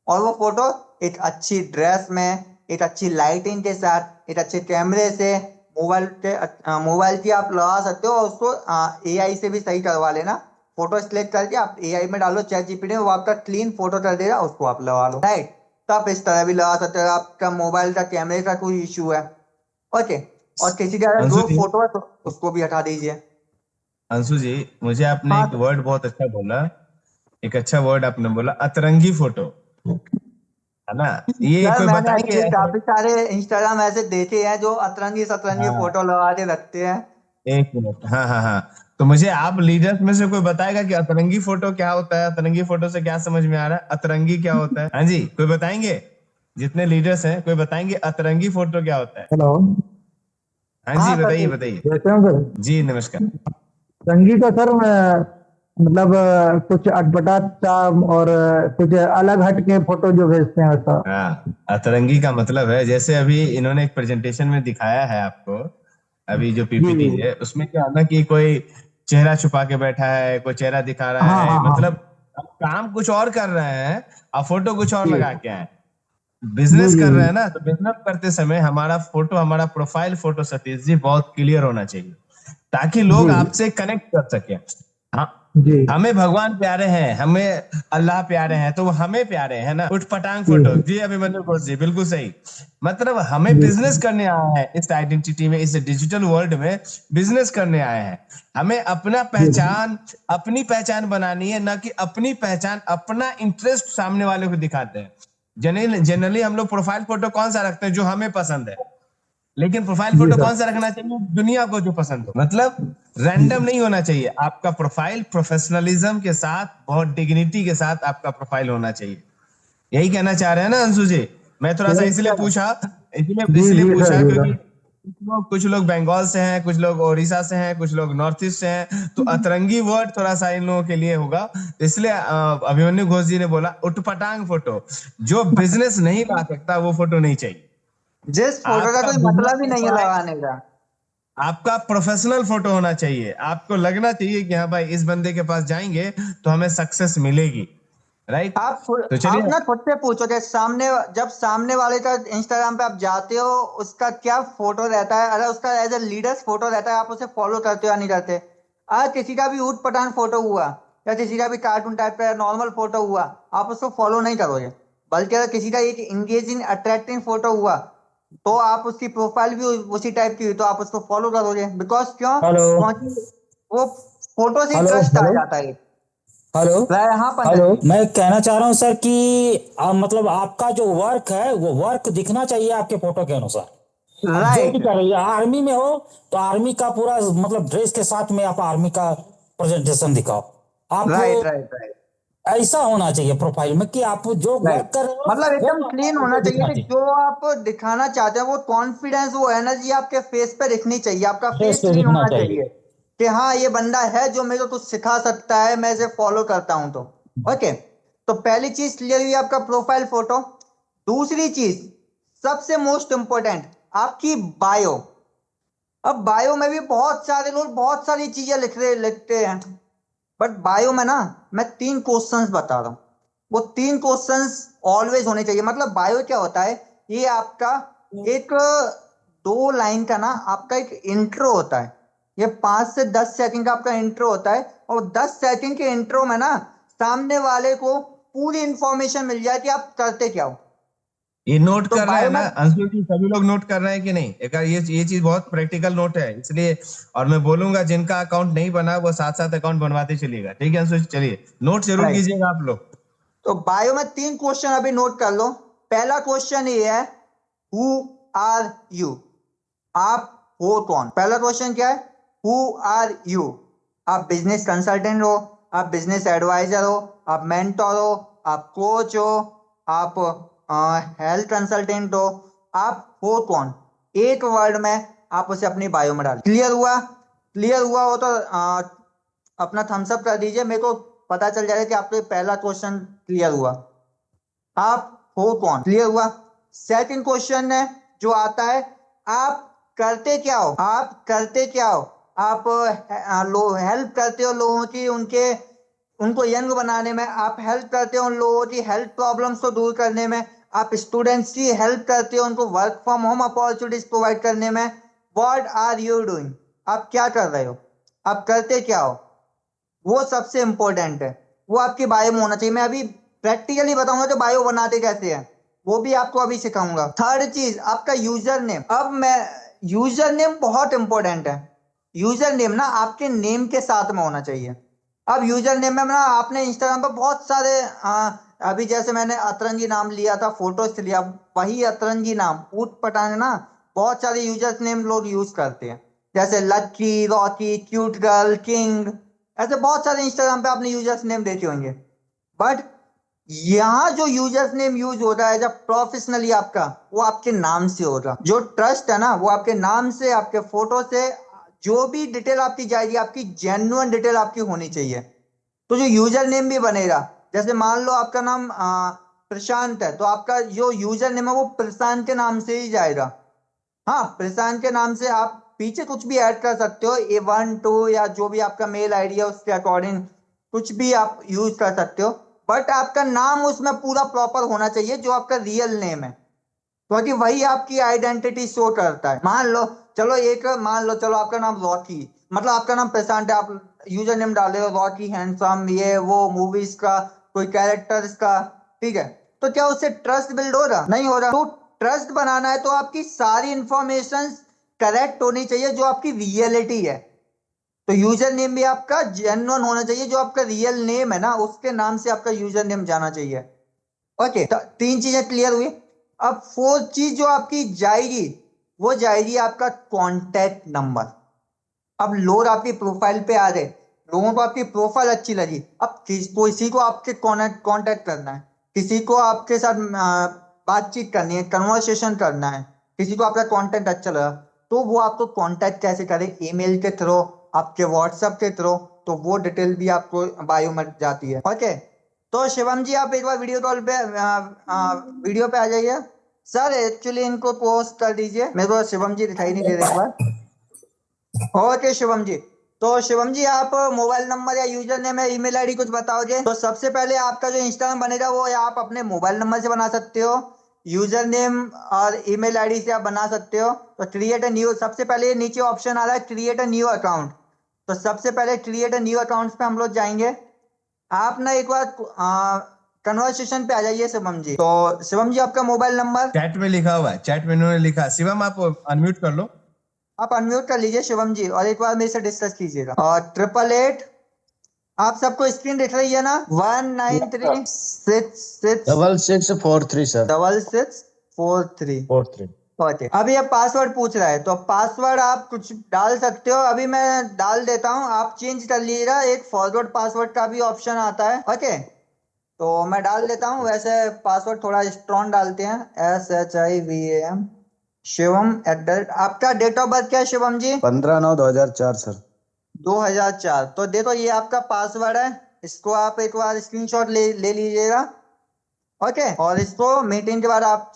और वो फोटो एक अच्छी ड्रेस में, एक अच्छी लाइटिंग के साथ, एक अच्छे कैमरे से, मोबाइल की आप लगा सकते हो, और उसको एआई से भी सही करवा लेना। फोटो सिलेक्ट करके आप एआई में डालो, चैट जीपीटी में, वो आपका क्लीन फोटो कर देगा, उसको आप लगा लो, राइट। तो आप इस तरह भी लगा सकते हो। आपका मोबाइल का कैमरे का कोई इशू है, ओके, और किसी का अगर अंशु ग्रुप जी, फोटो है तो उसको भी हटा दीजिए। अंशु जी, मुझे आपने हाँ एक वर्ड बहुत अच्छा बोला। एक अच्छा वर्ड आपने बोला, अतरंगी फोटो, है ना? ये सर, कोई मैंने बताएंगे एक्चुअली ऐसे? काफी सारे इंस्टाग्राम ऐसे देखे हैं जो अतरंगी सतरंगी हाँ, फोटो लगा के रखते हैं। एक मिनट, हाँ हाँ हाँ। तो मुझे आप लीडर्स में से कोई बताएगा कि अतरंगी फोटो क्या होता है? अतरंगी फोटो से क्या समझ में आ रहा है? अतरंगी क्या होता है? हाँ जी, कोई बताएंगे? जितने लीडर्स हैं, कोई बताएंगे अतरंगी फोटो क्या होता है? हेलो। हाँ जी, हाँ सर, बताइए पूछिए। बताइए। कैसे हो सर? जी नमस्कार। संगी का सर, मतलब कुछ अटपटा सा और कुछ अलग हट के फोटो जो भेजते हैं वैसा। हाँ, अतरंगी का मतलब है, जैसे अभी इन्होंने एक प्रेजेंटेशन में दिखाया है आपको, अभी जो जी पीपीटी जी। है उसमें क्या है ना कि कोई चेहरा छुपा के बैठा है, कोई चेहरा दिखा रहा हाँ है, हाँ मतलब हाँ। आप काम कुछ और कर रहे हैं और फोटो कुछ और जी लगा के आए। जी बिजनेस जी कर रहे जी। हैं ना, तो बिजनेस करते समय हमारा फोटो, हमारा प्रोफाइल फोटो सतीश जी बहुत क्लियर होना चाहिए, ताकि लोग जी आपसे कनेक्ट कर सके। हाँ, जी हमें भगवान प्यारे हैं, हमें अल्लाह प्यारे हैं, तो वो हमें प्यारे हैं ना। उठ पटांग जी फोटो जी, अभिमन्यु घोष जी, बिल्कुल सही। मतलब हमें जी बिजनेस करने आया है इस आइडेंटिटी में, इस डिजिटल वर्ल्ड में बिजनेस करने आए हैं। हमें अपना जी पहचान, अपनी पहचान बनानी है, ना कि अपनी पहचान, अपना इंटरेस्ट सामने वाले को दिखाते हैं। जनरली जनरली हम लोग प्रोफाइल फोटो कौन सा रखते हैं? जो हमें पसंद है। लेकिन प्रोफाइल जी फोटो सर। कौन सा रखना चाहिए? दुनिया को जो पसंद हो। मतलब रैंडम नहीं होना चाहिए आपका प्रोफाइल, प्रोफेशनलिज्म के साथ, बहुत डिग्निटी के साथ आपका प्रोफाइल होना चाहिए। यही कहना चाह रहे हैं ना अंशु जी? मैं थोड़ा सा यस इसलिए सर। पूछा, इसलिए जी इसलिए जी सर। पूछा जी क्योंकि सर। कुछ लोग बंगाल से हैं, कुछ लोग उड़ीसा से हैं, कुछ लोग नॉर्थ ईस्ट से हैं, तो अतरंगी वर्ड थोड़ा सा इन लोगों के लिए होगा। तो इसलिए अभिमन्यु घोष जी ने बोला उटपटांग फोटो। जो बिजनेस नहीं ला सकता वो फोटो नहीं चाहिए। जिस फोटो का आपका कोई बिजनेस मतलब ही नहीं है प्रोफाइल, लगाने का। आपका प्रोफेशनल फोटो होना चाहिए। आपको लगना चाहिए कि हाँ भाई, इस बंदे के पास जाएंगे तो हमें सक्सेस मिलेगी, राइट? तो आप चलिए। ना खुद से पूछो कि जब सामने वाले का इंस्टाग्राम पे आप जाते हो, उसका क्या फोटो रहता है, अगर उसका एज ए लीडर्स फोटो रहता है, आप उसे फॉलो करते हो या नहीं करते। अगर किसी का भी ऊट पटांग फोटो हुआ, या किसी का भी कार्टून टाइप का नॉर्मल फोटो हुआ, आप उसको फॉलो नहीं करोगे। बल्कि अगर किसी का एक इंगेजिंग अट्रैक्टिव फोटो हुआ, तो आप उसकी प्रोफाइल भी उसी टाइप की हुई तो आप उसको फॉलो करोगे। बिकॉज क्यों? हेलो। क्योंकि वो फोटो से हेलो। ट्रस्ट आ हेलो। जाता है। हेलो। हाँ पंकज हेलो। जी। मैं कहना चाह रहा हूँ सर कि मतलब आपका जो वर्क है वो वर्क दिखना चाहिए आपके फोटो के अनुसार। आप जो भी राइट, कर रही है, आर्मी में हो तो आर्मी का पूरा मतलब ड्रेस के साथ में आप आर्मी का प्रेजेंटेशन दिखाओ। आप राइट, राइट, राइट, ऐसा होना चाहिए प्रोफाइल में कि आप जो राइट। वर्क कर रहे हो मतलब एकदम वो क्लीन होना आपको चाहिए दिखना कि चाहिए। जो आप दिखाना चाहते हैं वो कॉन्फिडेंस, वो एनर्जी आपके फेस पे दिखनी चाहिए। आपका फेस फेस पे क्लीन दिखना होना चाहिए। चाहिए कि हाँ, ये बंदा है जो मेरे को कुछ सिखा सकता है, मैं इसे फॉलो करता हूं तो। ओके, तो पहली चीज क्लियर हुई आपका प्रोफाइल फोटो। दूसरी चीज, सबसे मोस्ट इंपॉर्टेंट, आपकी बायो। अब बायो में भी बहुत सारे लोग बहुत सारी चीजें लिखते हैं, बट बायो में ना मैं 3 क्वेश्चंस बता रहा हूँ। वो 3 क्वेश्चंस ऑलवेज होने चाहिए। मतलब बायो क्या होता है? ये आपका एक 2 लाइन का ना आपका एक इंट्रो होता है। ये 5 से 10 सेकंड का आपका इंट्रो होता है, और 10 सेकंड के इंट्रो में ना सामने वाले को पूरी इंफॉर्मेशन मिल जाए कि आप करते क्या हो। ये नोट तो कर रहे हैं बायो ना में अंशु जी? सभी लोग नोट कर रहे हैं कि नहीं? एक ये चीज बहुत प्रैक्टिकल नोट है, इसलिए। और मैं बोलूंगा जिनका अकाउंट नहीं बना वो साथ साथ अकाउंट बनवाते चलिएगा, ठीक है अंशु जी? चलिए, नोट जरूर राइट। कीजिएगा आप लोग। तो बायो में 3 क्वेश्चन अभी नोट कर लो। पहला क्वेश्चन ये है, हु आर यू? आप हो कौन? पहला क्वेश्चन क्या है? Who are you? आप बिजनेस कंसल्टेंट हो, आप बिजनेस एडवाइजर हो, आप मेंटोर हो, आप कोच हो, आप हेल्थ कंसल्टेंट हो, आप हो कौन? एक वर्ड में आप उसे अपनी बायो में डाल। क्लियर हुआ? क्लियर हुआ हो तो अपना थम्स अप कर दीजिए, मेरे को पता चल जाएगा कि आपको पहला क्वेश्चन क्लियर हुआ। आप हो कौन? क्लियर हुआ? सेकंड क्वेश्चन है जो आता है, आप करते क्या हो? आप करते क्या हो? आप हेल्प करते हो लोगों की, उनको यंग बनाने में, आप हेल्प करते हो उन लोगों की हेल्थ प्रॉब्लम्स को दूर करने में, आप स्टूडेंट्स की हेल्प करते हो उनको work from home opportunities provide करने में। What are you doing? आप क्या कर रहे हो, आप करते क्या हो, वो सबसे इंपॉर्टेंट है। वो आपकी बायो में होना चाहिए। मैं अभी प्रैक्टिकली बताऊंगा तो बायो बनाते कैसे हैं, वो भी आपको अभी सिखाऊंगा। थर्ड चीज, आपका यूजर नेम। अब मैं यूजर नेम बहुत इंपॉर्टेंट है। यूजर नेम ना आपके नेम के साथ में होना चाहिए। अब यूजर नेम में ना आपने इंस्टाग्राम पर बहुत सारे अभी जैसे मैंने अतरंगी नाम लिया था, फोटोज लिया, वही अतरंगी नाम ऊट पटांग ना बहुत सारे यूजर नेम लोग यूज करते हैं, जैसे लक्की, रॉकी, क्यूट गर्ल, किंग, ऐसे बहुत सारे इंस्टाग्राम पे आपने यूजर्स नेम देखे होंगे। बट यहाँ जो यूजर्स नेम यूज हो रहा है जब प्रोफेशनली आपका, वो आपके नाम से होगा। जो ट्रस्ट है ना वो आपके नाम से, आपके फोटो से, जो भी डिटेल आपकी जाएगी आपकी जेन्युइन डिटेल आपकी होनी चाहिए। तो जो यूजर नेम भी बनेगा, जैसे मान लो आपका नाम प्रशांत है, तो आपका जो यूजर नेम है वो प्रशांत के नाम से ही जाएगा। हाँ, प्रशांत के नाम से आप पीछे कुछ भी ऐड कर सकते हो, A12 या जो भी आपका मेल आईडी है उसके अकॉर्डिंग कुछ भी आप यूज कर सकते हो। बट आपका नाम उसमें पूरा प्रॉपर होना चाहिए जो आपका रियल नेम है, क्योंकि वही आपकी आइडेंटिटी शो करता है। मान लो चलो आपका नाम रॉकी, मतलब आपका नाम प्रशांत है, आप यूजर नेम डाले हो रॉकी हैंडसम, ये वो मूवीज का कोई कैरेक्टर्स का, ठीक है, तो क्या उससे ट्रस्ट बिल्ड हो रहा? नहीं हो रहा। तो ट्रस्ट बनाना है तो आपकी सारी इंफॉर्मेशन करेक्ट होनी चाहिए जो आपकी रियलिटी है। तो यूजर नेम भी आपका जेन्युइन होना चाहिए, जो आपका रियल नेम है ना उसके नाम से आपका यूजर नेम जाना चाहिए। ओके, तो तीन चीजें क्लियर हुई। अब फोर्थ चीज जो आपकी जाएगी वो जाएगी आपका कॉन्टैक्ट नंबर। अब लोग आपकी प्रोफाइल पे आ रहे, लोगों को आपकी प्रोफाइल अच्छी लगी, अब किसी को आपके कांटेक्ट करना है, किसी को आपके साथ बातचीत करनी है, कन्वर्सेशन करना है, किसी को आपका कंटेंट अच्छा लगा, तो वो आपको कांटेक्ट कैसे करे? ईमेल के थ्रू, आपके व्हाट्सएप के थ्रू, तो वो डिटेल भी आपको बायो में जाती है। ओके, तो शिवम जी आप एक बार वीडियो कॉल पे वीडियो पे आ जाइए। सर एक्चुअली इनको पोस्ट कर दीजिए, मेरे को शिवम जी दिखाई नहीं दे रहे एक बार। ओके शिवम जी, तो शिवम जी आप मोबाइल नंबर या यूजर नेम या ईमेल आईडी कुछ बताओगे? तो सबसे पहले आपका जो इंस्टाग्राम बनेगा वो आप अपने मोबाइल नंबर से बना सकते हो, यूजर नेम और ईमेल आईडी से आप बना सकते हो। तो क्रिएट अ न्यू, सबसे पहले नीचे ऑप्शन आ रहा है क्रिएट अ न्यू अकाउंट, तो सबसे पहले क्रिएट अ न्यू अकाउंट पे हम लोग जाएंगे। आप ना एक बार कन्वर्सेशन पे आ जाइए शिवम जी। तो शिवम जी आपका मोबाइल नंबर चैट में लिखा हुआ है, चैट में इन्होंने लिखा है। शिवम आप अनम्यूट कर लो। आप अनम्यूट कर लीजिए शिवम जी, और एक बार मेरे से डिस्कस कीजिएगा। और 888, आप सबको स्क्रीन दिख रही है ना? 193666 6643 सर, 6643। 43। ओके, अभी अब पासवर्ड पूछ रहा है, तो पासवर्ड आप कुछ डाल सकते हो, अभी मैं डाल देता हूँ, आप चेंज कर लीजिएगा। एक फॉरवर्ड पासवर्ड का भी ऑप्शन आता है। ओके, तो मैं डाल देता हूँ। वैसे पासवर्ड थोड़ा स्ट्रॉन्ग डालते हैं, SHIVAM शिवम @ आपका डेट ऑफ बर्थ क्या है शिवम जी? 15/9/2004 सर। 2004। तो देखो ये आपका पासवर्ड है, इसको आप एक बार स्क्रीनशॉट ले लीजिएगा। ओके, और इसको मीटिंग के बाद आप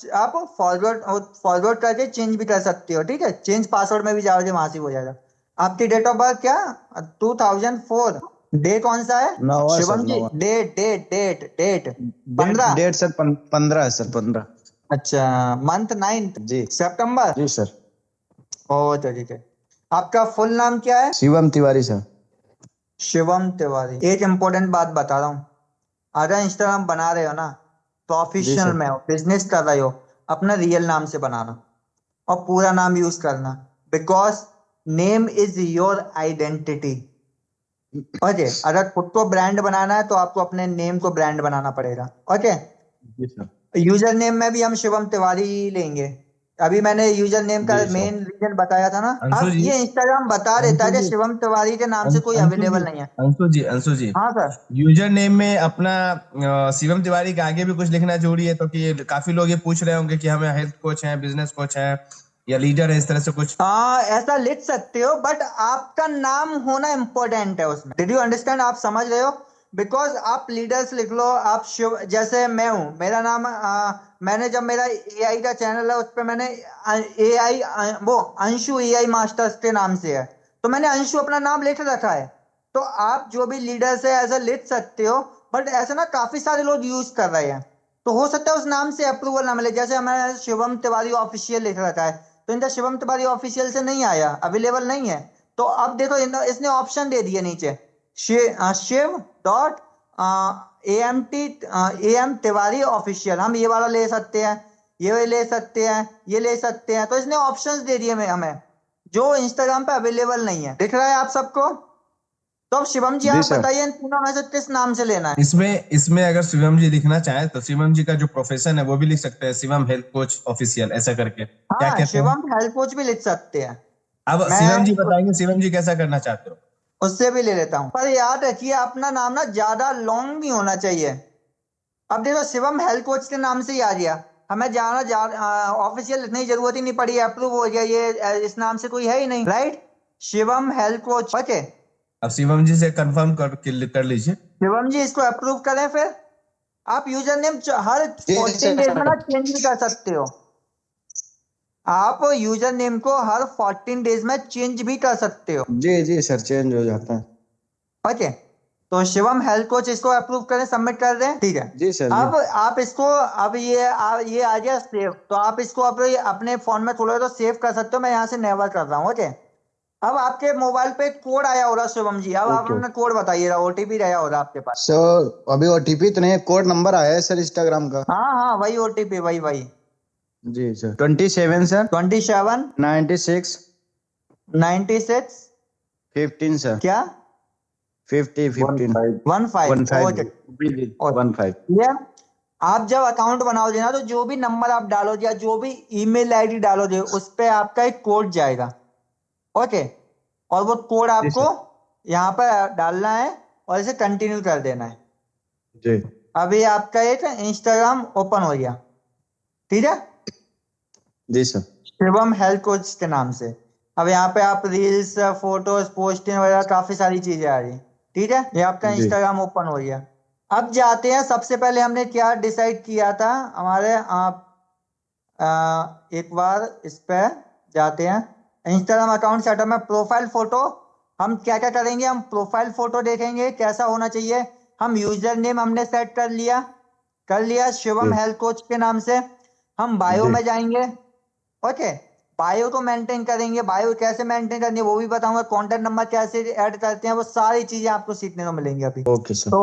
फॉरवर्ड करके चेंज भी कर सकते हो, ठीक है? चेंज पासवर्ड में भी जाओगे वहां से हो जाएगा। आपकी डेट ऑफ बर्थ क्या? 2004। डे कौन सा है नवा शिवम सर, जी? नवा। Date date 15। डेट सर 15 है सर, 15। अच्छा, मंथ 9 जी सितंबर। जी सर। ओ तो ठीक है। आपका फुल नाम क्या है? शिवम तिवारी सर। शिवम तिवारी। एक इंपॉर्टेंट बात बता रहा हूँ, अगर इंस्टाग्राम बना रहे हो ना, जी प्रोफेशनल सर। में हो, बिजनेस कर रहे हो, अपना रियल नाम से बनाना और पूरा नाम यूज करना, because name is your identity. Okay, अगर खुद को ब्रांड बनाना है तो आपको अपने नेम को ब्रांड बनाना पड़ेगा। ओके, जी सर। यूजर नेम में भी हम शिवम तिवारी ही लेंगे। अभी मैंने यूजर नेम का जी सर। मेन रीजन बताया था ना। अंशु अब जी, ये इंस्टाग्राम बता देता है अंशु कि जी, शिवम तिवारी के नाम से कोई अंशु जी, अवेलेबल नहीं है। अंशु जी, हाँ सर। यूजर नेम में अपना शिवम तिवारी के आगे भी कुछ लिखना जरूरी है, तो कि काफी लोग ये पूछ रहे होंगे कि हमें हेल्थ कोच है, बिजनेस कोच है या लीडर है, इस तरह से कुछ। ऐसा लिख सकते हो, बट आपका नाम होना इंपॉर्टेंट है उसमें। Did you understand? आप समझ रहे हो? बिकॉज आप लीडर्स लिख लो, आप शिव, जैसे मैं हूं, मेरा नाम मैंने जब मेरा AI का चैनल है उस पर मैंने AI वो अंशु AI मास्टर्स के नाम से है, तो मैंने अंशु अपना नाम लिख रखा है। तो आप जो भी लीडर्स है ऐसा लिख सकते हो, बट ऐसा ना काफी सारे लोग यूज कर रहे हैं, तो हो सकता है उस नाम से अप्रूवल ना मिले। जैसे हमारा शिवम तिवारी ऑफिशियल लिख रखा है, तो इनका शिवम तिवारी ऑफिशियल से नहीं आया, अवेलेबल नहीं है। तो अब देखो इसने ऑप्शन दे दिए नीचे, Shiv dot M Tiwari official. हम ये वाला ले सकते हैं, ये ले सकते हैं, ये ले सकते हैं। तो इसने ऑप्शंस दे दिए हमें जो इंस्टाग्राम पे अवेलेबल नहीं है। दिख रहा है आप सबको? तो अब शिवम जी जी आप सर। बताइए इन तीनों में से किस नाम से लेना है? इसमें अगर शिवम जी लिखना चाहे तो शिवम जी का जो प्रोफेशन है वो भी लिख सकते हैं, शिवम हेल्थ कोच ऑफिशियल ऐसा करके, क्या हाँ, कहते हैं? शिवम हेल्थ कोच भी लिख सकते हैं। अब शिवम जी मैं बताएंगे शिवम जी कैसा करना चाहते हो। उससे भी ले लेता हूँ, पर याद रखिए अपना नाम ना ज्यादा लॉन्ग नहीं होना चाहिए। अब देखो शिवम हेल्थ कोच के नाम से ही आ गया, हमें जाना ऑफिशियल लिखने की जरूरत ही नहीं पड़ी, अप्रूव हो गया। ये इस नाम से कोई है ही नहीं, right? Shivam health coach, okay. अब शिवम जी से कंफर्म कर लीजिए। शिवम जी इसको अप्रूव करें, फिर आप यूजर नेम हर जी 14 डेज में ना सर। चेंज भी कर सकते हो। आप यूजर नेम को हर 14 डेज में चेंज भी कर सकते हो, जी जी सर, चेंज हो जाता है। ओके। तो शिवम हेल्थ कोच इसको अप्रूव करें, सबमिट कर दें, ठीक है। जी सर। अब आप इसको, अब ये आ गया सेव, तो आप इसको अपने फोन में खोलो तो सेव कर सकते हो। मैं यहाँ से नेवर कर रहा हूँ, ओके। अब आपके मोबाइल पे कोड आया होगा शिवम जी, अब आप ओके। अपना कोड बताइएगा, ओटीपी आया होगा आपके पास। सर अभी ओटीपी तो नहीं, कोड नंबर आया है सर इंस्टाग्राम का। हाँ हाँ, वही ओटीपी, वही वही। जी सर, 27 सर, 27 96 96 15 सर, क्या 50 15 15, 15 ओके। 15। ये आप जब अकाउंट बनाओगे ना, तो जो भी नंबर आप डालोगे या जो भी ईमेल आईडी डालोगे उस पे आपका एक कोड जाएगा, ओके। और वो कोड जी आपको सर। यहाँ पर डालना है और इसे कंटिन्यू कर देना है। जी अभी आपका एक इंस्टाग्राम ओपन हो गया, ठीक है, जी सर। शिवम हेल्थ कोच के नाम से। अब यहाँ पे आप रील्स, फोटोज, पोस्टिंग वगैरह काफी सारी चीजें आ रही, ठीक है। ये आपका जी इंस्टाग्राम ओपन हो गया। अब जाते हैं, सबसे पहले हमने क्या डिसाइड किया था हमारे आप, एक बार इस पे जाते हैं, इंस्टाग्राम अकाउंट सेटअप में प्रोफाइल फोटो। हम क्या क्या करेंगे, हम प्रोफाइल फोटो देखेंगे कैसा होना चाहिए। हम यूजर नेम हमने सेट कर लिया शिवम जी हेल्थ कोच के नाम से। हम बायो जी। में जाएंगे, ओके। बायो को मेंटेन करेंगे, बायो कैसे मेंटेन करनी है वो भी बताऊंगा, कॉन्टेक्ट नंबर कैसे ऐड करते हैं, वो सारी चीजें आपको सीखने को मिलेंगी अभी। Okay sir. तो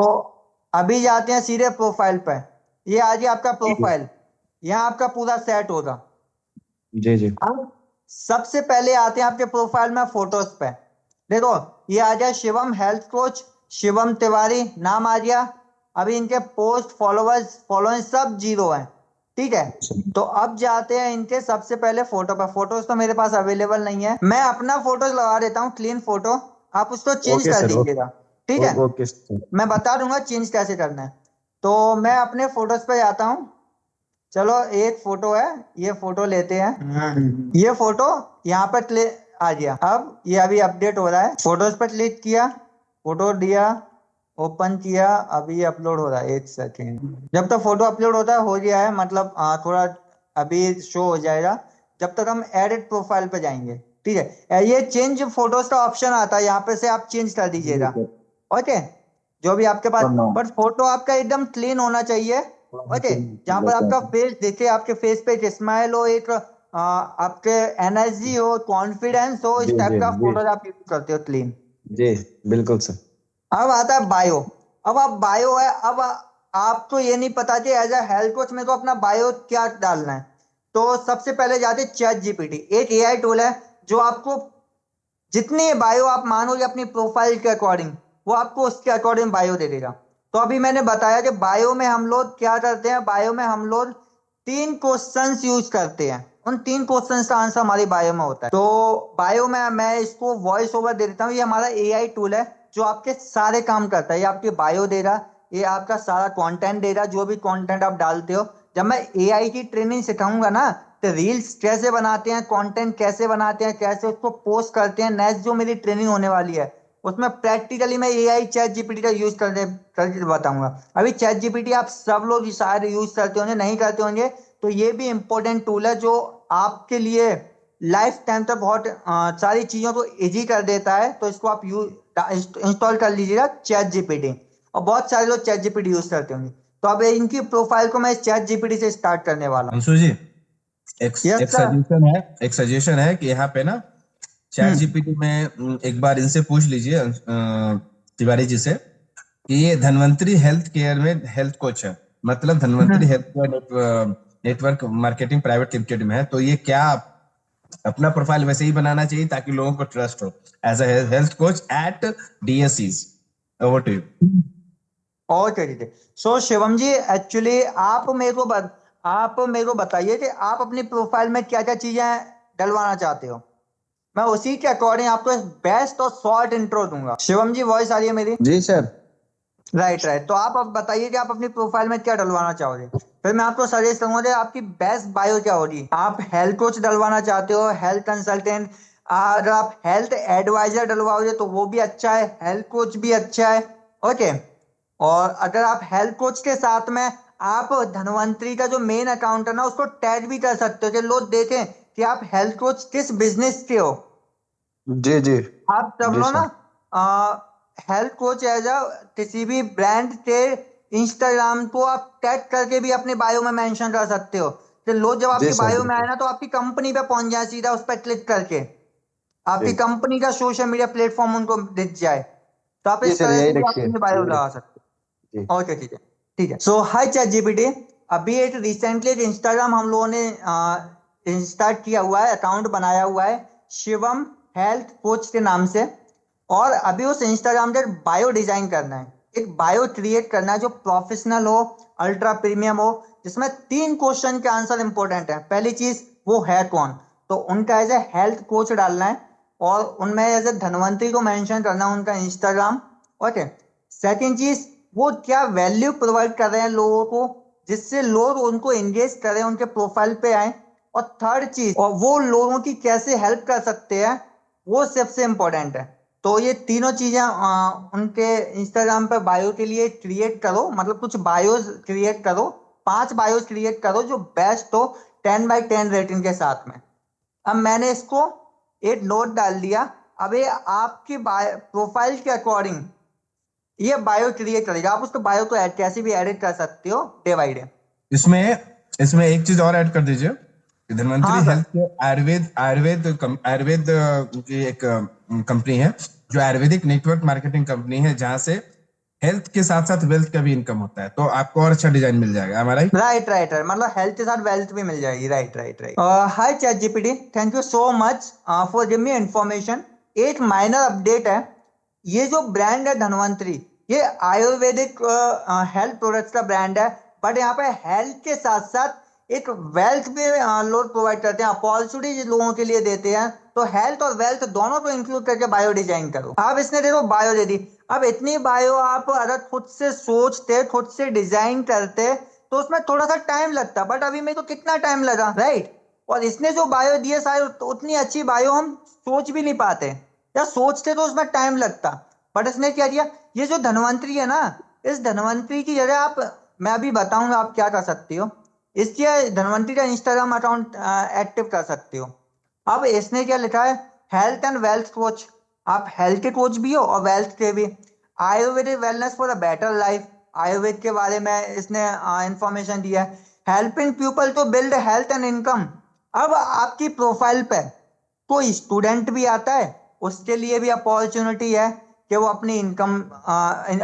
अभी जाते हैं सीधे प्रोफाइल पे। ये आ गया आपका प्रोफाइल, यहाँ आपका पूरा सेट होगा। जी जी। अब सबसे पहले आते हैं आपके प्रोफाइल में फोटोज पे। देखो ये आ गया शिवम हेल्थ कोच, शिवम तिवारी नाम आ गया। अभी इनके पोस्ट, फॉलोअर्स सब 0 हैं, ठीक है। तो अब जाते हैं इनके सबसे पहले फोटो पर। फोटोज तो मेरे पास अवेलेबल नहीं है, मैं अपना फोटोज लगा देता हूँ, क्लीन फोटो। आप उसको चेंज ओके कर सर। दीजिएगा, ठीक है। Okay sir. मैं बता दूंगा चेंज कैसे करना है। तो मैं अपने फोटोज पे जाता हूँ। चलो एक फोटो है, ये फोटो लेते हैं। ये फोटो यहाँ पर आ गया। अब ये अभी अपडेट हो रहा है, फोटोज पर क्लिक किया, फोटो दिया, ओपन किया, अभी ये अपलोड हो रहा है, 1 सेकेंड। जब तक फोटो अपलोड होता है, हो गया है मतलब, थोड़ा अभी शो हो जाएगा। जब तक हम एडिट प्रोफाइल पे जाएंगे, ठीक है। ये चेंज फोटोज का ऑप्शन आता है, यहाँ पे से आप चेंज कर दीजिएगा, ओके। जो भी आपके पास, बट फोटो आपका एकदम क्लीन होना चाहिए, ओके। जहाँ पर आपका फेस देखे, आपके फेस पे एक स्माइल हो, एक आपके एनर्जी हो, कॉन्फिडेंस हो, इस जी टाइप जी का जी फोटो आप यूज करते हो, क्लीन। जी बिल्कुल सर। अब आता है बायो। अब आप बायो है, अब आपको ये नहीं पता कि एज अ हेल्थ कोच में तो अपना बायो क्या डालना है। तो सबसे पहले जाते चैट जीपीटी, एक एआई टूल है जो आपको जितनी बायो आप मानोगे अपनी प्रोफाइल के अकॉर्डिंग, वो आपको उसके अकॉर्डिंग बायो दे देगा। तो अभी मैंने बताया कि बायो में हम लोग क्या करते हैं, बायो में हम लोग 3 क्वेश्चंस यूज करते हैं, उन 3 क्वेश्चंस का आंसर हमारी बायो में होता है। तो बायो में मैं इसको वॉइस ओवर दे देता हूँ। ये हमारा एआई टूल है जो आपके सारे काम करता है। ये आपकी बायो देगा, ये आपका सारा कंटेंट देगा, जो भी कंटेंट आप डालते हो। जब मैं एआई की ट्रेनिंग सिखाऊंगा ना, तो रील्स कैसे बनाते हैं, कंटेंट कैसे बनाते हैं, कैसे उसको पोस्ट करते हैं, नेक्स्ट जो मेरी ट्रेनिंग होने वाली है उसमें प्रैक्टिकली मैं एआई चैट जीपीटी का यूज करके बताऊंगा। अभी चैट जीपीटी आप सब लोग शायद यूज करते होंगे, नहीं करते होंगे, तो ये भी इंपॉर्टेंट टूल है जो आपके लिए लाइफ टाइम तक बहुत सारी चीजों को इजी कर देता है। तो इसको आप इंस्टॉल कर लीजिएगा, चैट जीपीटी। और बहुत सारे लोग चैट जीपीटी यूज करते होंगे। तो अब इनकी प्रोफाइल को मैं चैट जीपीटी से स्टार्ट करने वाला हूँ। अंशु जी, एक यस एक सर। सजेशन है कि यहाँ पे ना चैट जीपीटी में एक बार इनसे पूछ लीजिए, तिवारी जी से, कि ये धन्वंतरी हेल्थ केयर में हेल्थ कोच है, मतलब Dhanvantari health care network marketing private limited में है, तो ये क्या अपना प्रोफाइल वैसे ही बनाना चाहिए ताकि लोगों को ट्रस्ट हो, as a health coach at DSCs. Over to you. Okay ठीक है। सो शिवम जी, एक्चुअली आप मेरे को बताइए कि आप अपनी प्रोफाइल में क्या क्या चीजें डलवाना चाहते हो। मैं उसी के अकॉर्डिंग आपको बेस्ट और शॉर्ट इंट्रो दूंगा। शिवम जी, वॉइस आ रही है मेरी? जी सर। Right right. तो आप अब बताइए कि आप अपनी प्रोफाइल में क्या डलवाना चाहोगे, फिर मैं आपको सजेस्ट करूंगा कि आपकी बेस्ट बायो क्या होगी। आप हेल्थ कोच डलवाना चाहते हो, हेल्थ कंसल्टेंट, अगर आप हेल्थ एडवाइजर डलवाओगे तो वो भी अच्छा है, हेल्थ कोच भी अच्छा है। ओके। और अगर आप हेल्थ कोच के साथ में आप धनवंतरी का जो मेन अकाउंट है ना, उसको टैग भी कर सकते हो कि लोग देखें कि आप हेल्थ कोच किस बिजनेस के हो। जी जी। आप सब जी लो ना, sir. Health coach as a किसी भी ब्रांड के इंस्टाग्राम को आप टैग करके भी अपने बायो में मेंशन कर सकते हो, तो लोग जब जी आपकी सर बायो में आए बिल्कुल। ना तो आपकी कंपनी पे पहुंच जाए, सीधा उस पर क्लिक करके आपकी जी कंपनी का सोशल मीडिया प्लेटफॉर्म उनको दिख जाए। तो आप जी इस सर, तरह यही से भी रखिए, अपनी बायो यही लगा रखिए। सकते जी हो। ओके ठीक है। ठीक है। सो हाय चैट जीपीटी। अभी एक रिसेंटली एक इंस्टाग्राम हम लोगों ने स्टार्ट किया हुआ है, अकाउंट बनाया हुआ है शिवम हेल्थ कोच के नाम से। और अभी उस इंस्टाग्राम पे बायो डिजाइन करना है, एक बायो क्रिएट करना है जो प्रोफेशनल हो, अल्ट्रा प्रीमियम हो, जिसमें 3 क्वेश्चन के आंसर इंपॉर्टेंट है। पहली चीज, वो है कौन, तो उनका एज ए हेल्थ कोच डालना है, और उनमें एज ए धनवंतरी को मेंशन करना है, उनका इंस्टाग्राम। ओके। सेकंड चीज, वो क्या वैल्यू प्रोवाइड कर रहे हैं लोगों को, जिससे लोग उनको एंगेज करें, उनके प्रोफाइल पे आए। और थर्ड चीज, और वो लोगों की कैसे हेल्प कर सकते हैं, वो सबसे इंपॉर्टेंट है। तो ये तीनों चीजें उनके इंस्टाग्राम पे बायो के लिए क्रिएट करो, मतलब कुछ बायोज क्रिएट करो, 5 बायोज क्रिएट करो जो बेस्ट हो, 10/10 रेटिंग के साथ में। अब मैंने इसको एक नोट डाल दिया। अब ये आपकी प्रोफाइल के अकॉर्डिंग ये बायो क्रिएट करेगा, आप उसको बायो को कैसे भी एडिट कर सकते हो डे बाई डे। इसमें इसमें एक चीज और ऐड कर दीजिए कि धन्वंतरी हाँ सर। हेल्थ के आयुर्वेद की एक कंपनी है, जो आयुर्वेदिक नेटवर्क मार्केटिंग कंपनी है, जहां से हेल्थ के साथ साथ वेल्थ का भी इनकम होता है, तो आपको और अच्छा डिजाइन मिल जाएगा। हमारा राइट राइट राइट, मतलब हेल्थ के साथ वेल्थ भी मिल जाएगी। Right right right. Hi chat GPT, thank you so much for give me information. एक माइनर अपडेट है, ये जो ब्रांड है धनवंतरी, ये आयुर्वेदिक हेल्थ प्रोडक्ट्स का ब्रांड है। बट यहाँ पे हेल्थ के साथ साथ एक वेल्थ भी लोग प्रोवाइड करते हैं, अपॉर्चुनिटी लोगों के लिए देते हैं। तो हेल्थ और वेल्थ दोनों को इंक्लूड करके बायो डिजाइन करो। अब इसने देखो बायो दे दी। अब इतनी बायो आप अगर खुद से सोचते, खुद से डिजाइन करते, तो उसमें थोड़ा सा टाइम लगता, बट अभी मेरे को कितना टाइम लगा, राइट। और इसने जो बायो दिए शायद उतनी अच्छी बायो हम सोच भी नहीं पाते, या सोचते तो उसमें टाइम लगता। बट इसने क्या किया, ये जो धनवंतरी है ना, इस धनवंतरी की जगह आप, मैं अभी बताऊंगा आप क्या कर सकते हो, इसके धनवंतरी का इंस्टाग्राम अकाउंट एक्टिव कर सकते हो। अब इसने क्या लिखा है, हेल्थ एंड वेल्थ कोच। आप हेल्थ के कोच भी हो और वेल्थ के भी। Ayurvedic wellness for a better life, Ayurveda के बारे में इसने इंफॉर्मेशन दिया है। Helping people to build health and income. अब आपकी प्रोफाइल पे कोई स्टूडेंट भी आता है, उसके लिए भी अपॉर्चुनिटी है कि वो अपनी इनकम,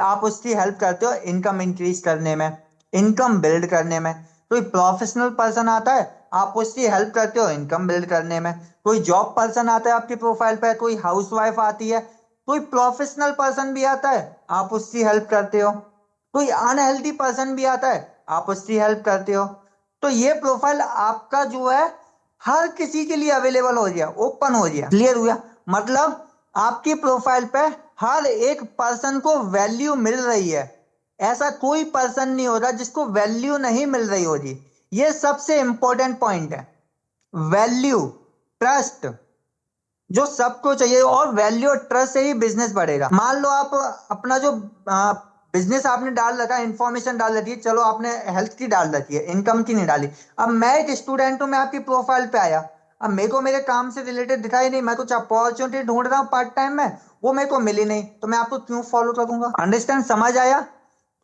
आप उसकी हेल्प करते हो इनकम इंक्रीज करने में, इनकम बिल्ड करने में। कोई प्रोफेशनल पर्सन आता है, आप उसकी हेल्प करते हो इनकम बिल्ड करने में। कोई जॉब पर्सन आता है आपकी प्रोफाइल पे, कोई हाउसवाइफ आती है, कोई प्रोफेशनल पर्सन भी आता है, आप उसकी हेल्प करते हो। कोई अनहेल्दी पर्सन भी आता है, आप उसकी हेल्प करते हो। तो ये प्रोफाइल आपका जो है हर किसी के लिए अवेलेबल हो गया, ओपन हो गया, क्लियर हुआ। मतलब आपकी प्रोफाइल पे हर एक पर्सन को वैल्यू मिल रही है, ऐसा कोई पर्सन नहीं होगा जिसको वैल्यू नहीं मिल रही होगी। ये सबसे इंपॉर्टेंट पॉइंट है, वैल्यू, ट्रस्ट, जो सबको चाहिए। और वैल्यू और ट्रस्ट से ही बिजनेस बढ़ेगा। मान लो आप अपना जो बिजनेस आपने डाल रखा है, इंफॉर्मेशन डाल रखी है, चलो आपने हेल्थ की डाल रखी है, इनकम की नहीं डाली। अब मैं एक स्टूडेंट हूं, मैं आपकी प्रोफाइल पे आया, अब मेरे को मेरे काम से रिलेटेड दिखाई नहीं, मैं कुछ अपॉर्चुनिटी ढूंढ रहा हूँ पार्ट टाइम में, वो मेरे को मिली नहीं, तो मैं आपको क्यों फॉलो करूंगा? अंडरस्टैंड, समझ आया?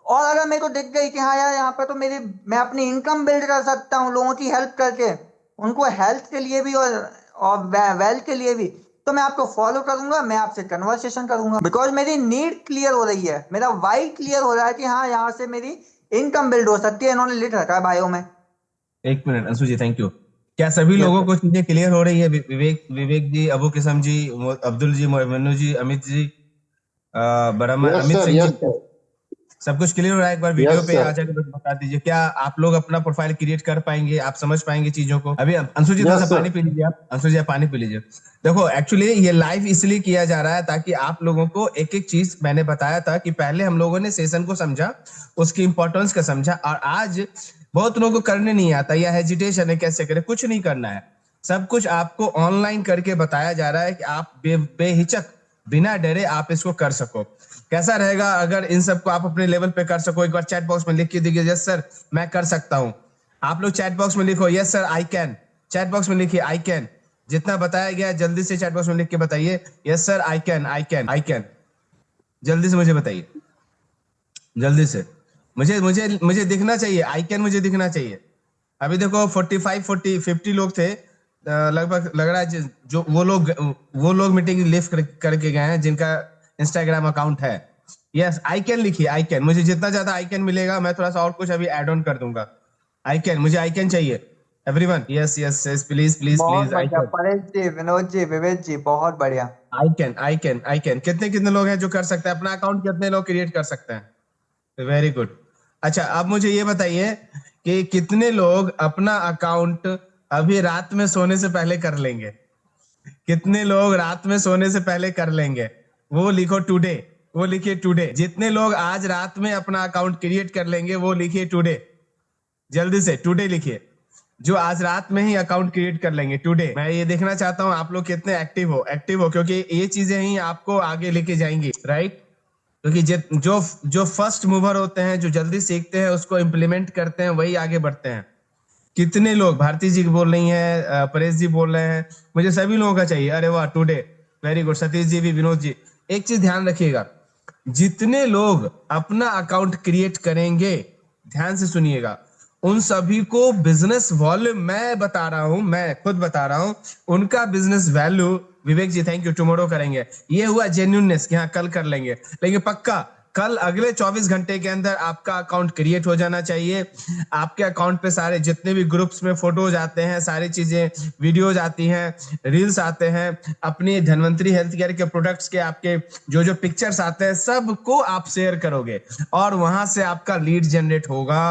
और अगर मेरे को दिख गई कि हाँ यार यहाँ पे तो मैं अपनी इनकम बिल्ड कर सकता हूँ लोगों की हेल्प करके, उनको हेल्थ के लिए भी और वेल्थ के लिए भी, तो मैं आपको फॉलो करूंगा, मैं आपसे कन्वर्सेशन करूंगा, बिकॉज मेरी नीड क्लियर हो रही है, मेरा वाई क्लियर हो रहा है कि हाँ यहाँ से मेरी इनकम बिल्ड हो सकती है। इन्होंने लिख रखा है बायो में। एक minute Anshu ji, thank you. क्या सभी यस लोगों सर। को चीजें क्लियर हो रही है? विवेक जी, अबू किस्म जी, अब्दुल जी, मोइनु जी, Amit ji, बरामा, yes Amit sir, Singh ji, yes sir, सब कुछ क्लियर हो रहा है? एक बार वीडियो यस पे आ सर, जाकर बस बता दीजिए, क्या आप लोग अपना प्रोफाइल क्रिएट कर पाएंगे? आप समझ पाएंगे चीजों को? अभी अंशु जी थोड़ा सा यस पानी सर। पी लीजिए, आप अंशु जी आप पानी पी लीजिए। देखो एक्चुअली ये लाइव इसलिए किया जा रहा है ताकि आप लोगों को एक एक चीज मैंने बताया था कि पहले हम लोगों ने सेशन को समझा, उसकी इंपॉर्टेंस का समझा, और आज बहुत लोगों को करने नहीं आता या हेजिटेशन है कैसे करें। कुछ नहीं करना है, सब कुछ आपको ऑनलाइन करके बताया जा रहा है कि आप बेहिचक बिना डरे आप इसको कर सको। कैसा रहेगा अगर इन सबको आप अपने लेवल पे कर सको? एक बार चैट बॉक्स में लिख के दीजिए, यस सर मैं कर सकता हूं। आप लोग चैट बॉक्स में लिखो yes sir I can, chat box में लिखिए आई कैन, जितना बताया गया है जल्दी से चैट बॉक्स में लिख के बताइए yes sir I can, I can, I can. जल्दी से मुझे बताइए, जल्दी से, मुझे मुझे मुझे दिखना चाहिए, आई कैन मुझे दिखना चाहिए। अभी देखो 50 लोग थे लगभग, लग रहा है जो वो लोग मीटिंग लिफ्ट करके गए हैं जिनका इंस्टाग्राम अकाउंट है। यस आई कैन लिखिए, आई कैन। मुझे जितना ज्यादा आई कैन मिलेगा मैं थोड़ा सा और कुछ अभी ऐड ऑन कर दूंगा। आई कैन, मुझे आई कैन चाहिए everyone. Yes yes yes, please please बहुत प्लीज, आई बढ़िया कैन, परेश जी, विनोद जी, विवेक जी, बहुत बढ़िया। I can, I can, I can. कितने कितने लोग हैं जो कर सकते हैं? अपना अकाउंट कितने लोग क्रिएट कर सकते हैं? Very good. अच्छा अब मुझे ये बताइए कि कितने लोग अपना अकाउंट अभी रात में सोने से पहले कर लेंगे? कितने लोग रात में सोने से पहले कर लेंगे? वो लिखो टुडे, वो लिखिए टुडे। जितने लोग आज रात में अपना अकाउंट क्रिएट कर लेंगे वो लिखिए टुडे, जल्दी से टुडे लिखिए। जो आज रात में ही अकाउंट क्रिएट कर लेंगे टुडे। मैं ये देखना चाहता हूं आप लोग कितने एक्टिव हो, एक्टिव हो, क्योंकि ये चीजें ही आपको आगे लेके जाएंगी, राइट? क्योंकि जो जो फर्स्ट मूवर होते हैं, जो जल्दी सीखते हैं, उसको इम्प्लीमेंट करते हैं, वही आगे बढ़ते हैं। कितने लोग, भारती जी बोल रही हैं, परेश जी बोल रहे हैं, मुझे सभी लोगों का चाहिए। अरे वाह today, very good. Satish ji भी, विनोद जी, एक चीज ध्यान रखिएगा, जितने लोग अपना अकाउंट क्रिएट करेंगे, ध्यान से सुनिएगा, उन सभी को बिजनेस वॉल्यूम, मैं बता रहा हूं, मैं खुद बता रहा हूं, उनका business value, Vivek ji thank you, tomorrow करेंगे। ये हुआ जेन्युइननेस कि हाँ कल कर लेंगे, लेकिन पक्का कल अगले 24 घंटे के अंदर आपका अकाउंट क्रिएट हो जाना चाहिए। आपके अकाउंट पे सारे जितने भी ग्रुप्स में फोटोज आते हैं, सारी चीजें, वीडियोज आती हैं, रील्स आते हैं, अपनी धनवंतरी हेल्थ केयर के प्रोडक्ट्स के आपके जो जो पिक्चर्स आते हैं, सबको आप शेयर करोगे और वहां से आपका लीड जनरेट होगा।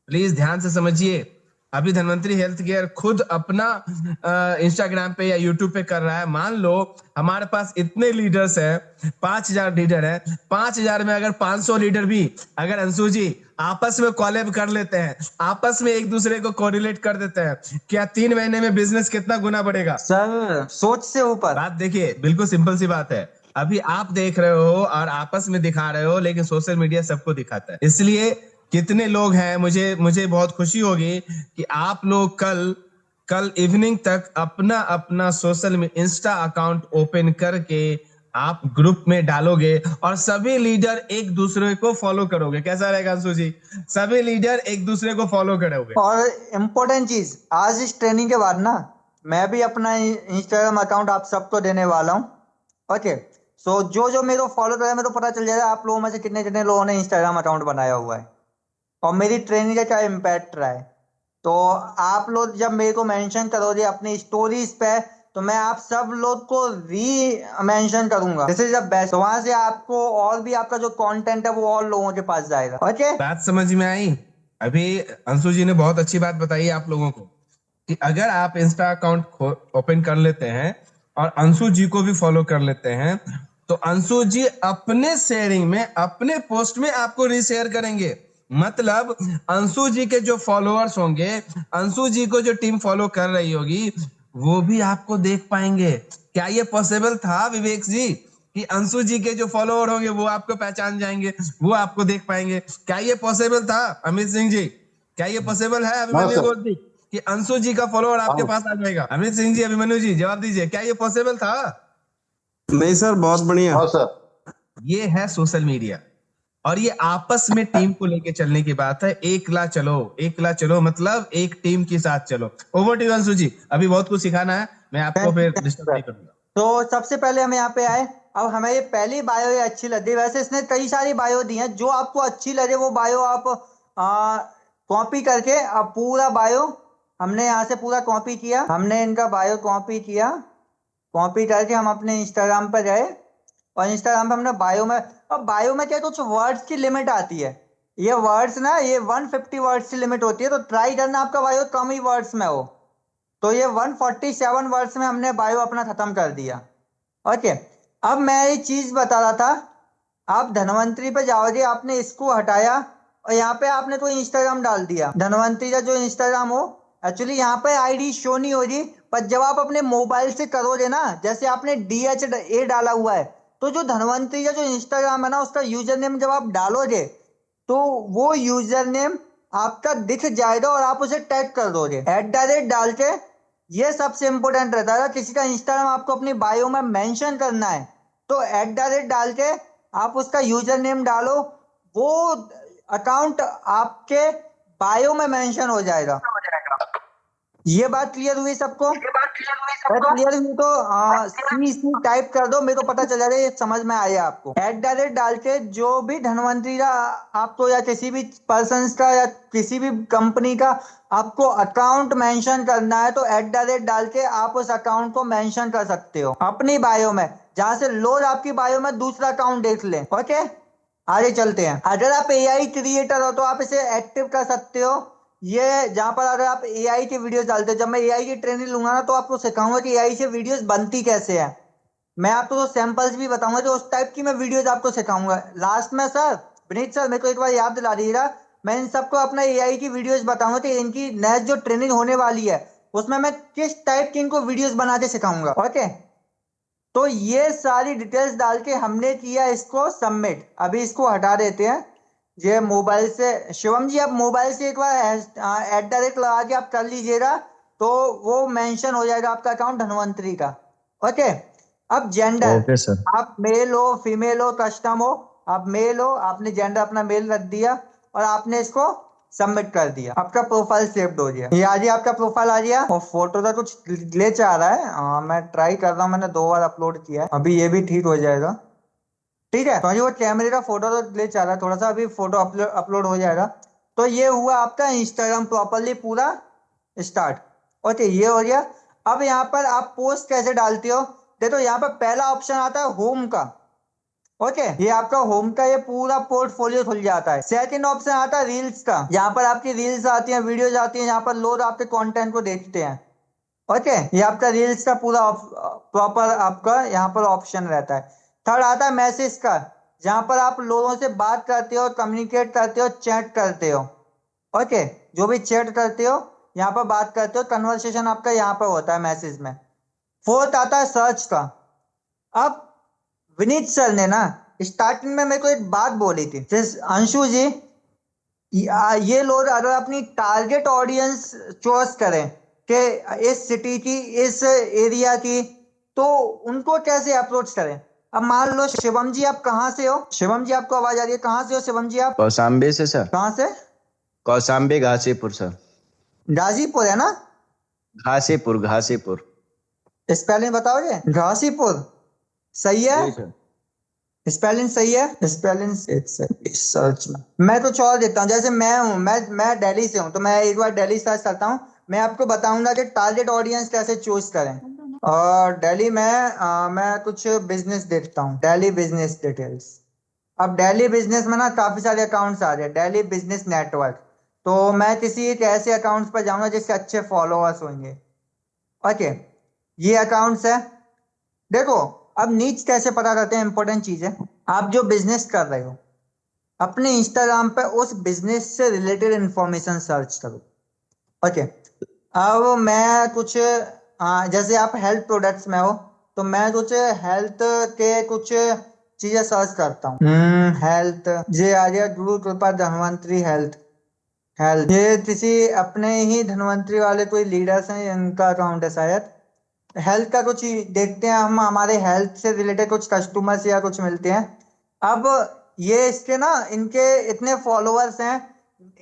प्लीज ध्यान से समझिए। अभी धनवंतरी हेल्थ केयर खुद अपना इंस्टाग्राम पे या यूट्यूब पे कर रहा है। मान लो हमारे पास इतने लीडर्स हैं, 5000 लीडर हैं, 5000 में अगर 500 लीडर भी अगर अंशु जी आपस में कॉलेब कर लेते हैं, आपस में एक दूसरे को कोरिलेट कर देते हैं, क्या 3 महीने में बिजनेस कितना गुना बढ़ेगा? सर सोच से ऊपर। बात देखिए, बिल्कुल सिंपल सी बात है। अभी आप देख रहे हो और आपस में दिखा रहे हो, लेकिन सोशल मीडिया सबको दिखाता है। इसलिए कितने लोग हैं, मुझे मुझे बहुत खुशी होगी कि आप लोग कल इवनिंग तक अपना अपना सोशल इंस्टा अकाउंट ओपन करके आप ग्रुप में डालोगे और सभी लीडर एक दूसरे को फॉलो करोगे। कैसा रहेगा अंशु जी? सभी लीडर एक दूसरे को फॉलो करोगे। और इम्पोर्टेंट चीज, आज इस ट्रेनिंग के बाद ना मैं भी अपना इंस्टाग्राम अकाउंट आप सबको देने वाला हूँ। ओके, सो जो जो मेरे को फॉलो कर रहा है, मेरे को पता चल जाएगा आप लोगों में से कितने कितने लोगों ने इंस्टाग्राम अकाउंट बनाया हुआ है और मेरी ट्रेनिंग का क्या इम्पैक्ट रहा है। तो आप लोग जब मेरे को मेंशन करोगे अपनी स्टोरीज पे, तो मैं आप सब लोग को री मेंशन करूंगा, दिस इज द बेस्ट। तो वहां से आपको और भी आपका जो कंटेंट है वो और लोगों के पास जाएगा। ओके, बात समझ में आई? अभी अंशु जी ने बहुत अच्छी बात बताई आप लोगों को कि अगर आप इंस्टा अकाउंट ओपन कर लेते हैं और अंशु जी को भी फॉलो कर लेते हैं, तो अंशु जी अपने शेयरिंग में, अपने पोस्ट में आपको रीशेयर करेंगे। मतलब अंशु जी के जो फॉलोअर्स होंगे, अंशु जी को जो टीम फॉलो कर रही होगी, वो भी आपको देख पाएंगे। क्या ये पॉसिबल था विवेक जी कि अंशु जी के जो फॉलोअर होंगे वो आपको पहचान जाएंगे, वो आपको देख पाएंगे? क्या ये पॉसिबल था अमित सिंह जी? क्या ये पॉसिबल है हाँ अभिमन्यु सर, गोल जी? कि अंशु जी का फॉलोअर आपके पास आ जाएगा? अमित सिंह जी, अभिमन्यु जी, जवाब दीजिए, क्या ये पॉसिबल था? नहीं सर, बहुत बढ़िया। हाँ सर। ये है सोशल मीडिया, और ये आपस में टीम को लेके चलने की बात है। एकला चलो मतलब एक टीम के साथ चलो। ओवर टू अंशु जी, अभी बहुत कुछ सिखाना है, मैं आपको फिर डिस्टर्ब नहीं करूंगा। तो सबसे पहले हम यहाँ पे आए। अब हमें ये पहली बायो ये अच्छी लगी। वैसे इसने कई सारी बायो दी हैं, जो आपको अच्छी लगे वो बायो आप कॉपी करके अब पूरा बायो हमने यहाँ से पूरा कॉपी किया। हमने इनका बायो कॉपी किया, कॉपी करके हम अपने इंस्टाग्राम पर गए और इंस्टाग्राम पे हमने बायो में, अब बायो में क्या कुछ वर्ड्स की लिमिट आती है। ये वर्ड्स ना, ये 150 वर्ड्स की लिमिट होती है, तो ट्राई करना आपका बायो कम ही वर्ड्स में हो। तो ये 147 वर्ड्स में हमने बायो अपना खत्म कर दिया। ओके, अब मैं ये चीज बता रहा था, आप धनवंतरी पे जाओगे, आपने इसको हटाया और यहाँ पे आपने तो इंस्टाग्राम डाल दिया, धनवंतरी का जो इंस्टाग्राम हो। एक्चुअली यहाँ पे आईडी शो नहीं हो रही, पर जब आप अपने मोबाइल से करोगे ना, जैसे आपने DHA डाला हुआ है, तो जो धनवंतरी का जो इंस्टाग्राम है ना, उसका यूजर नेम जब आप डालोगे तो वो यूजर नेम आपका दिख जाएगा और आप उसे टैग कर दोगे @ डाल के। ये सबसे इंपॉर्टेंट रहता है। किसी का इंस्टाग्राम आपको अपनी बायो में मेंशन करना है तो @ डाल के आप उसका यूजर नेम डालो, वो अकाउंट आपके बायो में मेंशन हो जाएगा। ये बात क्लियर हुई सबको? अगर क्लियर हुई तो CC टाइप कर दो, मेरे को पता चल जाएगा ये समझ में आया आपको। @ डाल के जो भी धनवंतरी का आपको या किसी भी पर्सन का या किसी भी कंपनी का आपको अकाउंट मेंशन करना है तो @ डाल के आप उस अकाउंट को मेंशन कर सकते हो अपनी बायो में, जहां से लोग आपकी बायो में दूसरा अकाउंट देख लें। ओके, आगे चलते हैं। अगर आप AI क्रिएटर हो तो आप इसे एक्टिव कर सकते हो। ये जहां पर अगर आप AI की वीडियोस डालते हो, जब मैं AI की ट्रेनिंग लूंगा ना तो आपको सिखाऊंगा कि AI से वीडियोस बनती कैसे है। मैं आपको तो सैंपल्स भी बताऊंगा, तो उस टाइप की मैं वीडियोस आपको सिखाऊंगा। लास्ट में सर विनीत सर मेरे को एक बार याद दिला दीजिएगा, मैं इन सबको अपना AI की वीडियोस बताऊंगा कि इनकी नेक्स्ट जो ट्रेनिंग होने वाली है उसमें मैं किस टाइप की इनको वीडियोस बना के सिखाऊंगा। ओके, तो ये सारी डिटेल्स डाल के हमने किया इसको सबमिट। अभी इसको हटा देते हैं। ये मोबाइल से, शिवम जी आप मोबाइल से एक बार @ लगा के आप कर लीजिएगा तो वो मेंशन हो जाएगा आपका अकाउंट धनवंतरी का। ओके, अब जेंडर, ओके सर। आप मेल हो फीमेल हो कस्टम हो, आप मेल हो, आपने जेंडर अपना मेल रख दिया और आपने इसको सबमिट कर दिया। आपका प्रोफाइल सेव्ड हो गया। ये आ गया, आपका प्रोफाइल आ गया। और फोटो का कुछ ग्लिच आ रहा है, मैं ट्राई कर रहा हूँ, मैंने 2 बार अपलोड किया है, अभी ये भी ठीक हो जाएगा। ठीक है, तो वो कैमरे का फोटो तो ग्लिच आ रहा है थोड़ा सा, अभी फोटो अपलोड हो जाएगा। तो ये हुआ आपका इंस्टाग्राम प्रॉपर्ली पूरा स्टार्ट। ओके, ये हो गया। अब यहाँ पर आप पोस्ट कैसे डालते हो, देखो यहाँ पर पहला ऑप्शन आता है होम का। ओके, ये आपका होम का ये पूरा पोर्टफोलियो खुल जाता है। सेकंड ऑप्शन आता है रील्स का, यहाँ पर आपकी रील्स आती हैं, वीडियोज आती हैं, यहाँ पर लोग आपके कंटेंट को देखते हैं। ओके, ये आपका रील्स का पूरा प्रॉपर आपका यहाँ पर ऑप्शन रहता है। थर्ड आता है मैसेज का, जहाँ पर आप लोगों से बात करते हो, कम्युनिकेट करते हो, चैट करते हो। ओके, जो भी चैट करते हो यहाँ पर बात करते हो, कन्वर्सेशन आपका यहाँ पर होता है मैसेज में। फोर्थ आता है सर्च का। अब विनीत सर ने ना स्टार्टिंग में मेरे को एक बात बोली थी, अंशु जी ये लोग अगर अपनी टारगेट ऑडियंस चॉइस करें कि इस सिटी की, इस एरिया की, तो उनको कैसे अप्रोच करें। अब मान लो शिवम जी आप कहाँ से हो? शिवम जी आपको आवाज आ रही है, कहाँ से हो शिवम जी आप? कौशाम्बी से सर। कहाँ से? कौशाम्बी गाजीपुर सर। गाजीपुर है ना? घासीपुर। स्पेलिंग बताओगे? घासीपुर सही है? स्पेलिंग सही है? स्पेलिंग सर्च में मैं कुछ और देता हूँ। जैसे मैं हूँ, मैं दिल्ली से हूँ, तो मैं एक बार दिल्ली सर्च करता हूँ। मैं आपको बताऊंगा कि टारगेट ऑडियंस कैसे चूज करें। और दिल्ली में मैं कुछ बिजनेस देखता हूँ, दिल्ली बिजनेस डिटेल्स। अब दिल्ली बिजनेस में ना काफी सारे अकाउंट्स आ रहे, दिल्ली बिजनेस नेटवर्क। तो मैं किसी एक ऐसे अकाउंट्स पर जाऊंगा जिसके अच्छे फॉलोअर्स होंगे। ओके, ये अकाउंट्स है। देखो अब नीच कैसे पता करते हैं, इंपॉर्टेंट चीज है। आप जो बिजनेस कर रहे हो अपने इंस्टाग्राम पे उस बिजनेस से रिलेटेड इंफॉर्मेशन सर्च करो। ओके, अब मैं कुछ जैसे आप हेल्थ प्रोडक्ट्स में हो तो मैं कुछ हेल्थ के कुछ चीजें सर्च करता हूँ। हेल्थ, जे आ गया गुरु कृपा धनवंतरी हेल्थ, हेल्थ, ये किसी अपने ही धन्वंतरी वाले कोई लीडर्स हैं, इनका अकाउंट है शायद। हेल्थ का कुछ देखते हैं हम, हमारे हेल्थ से रिलेटेड कुछ कस्टमर्स या कुछ मिलते हैं। अब ये इसके ना, इनके इतने फॉलोअर्स हैं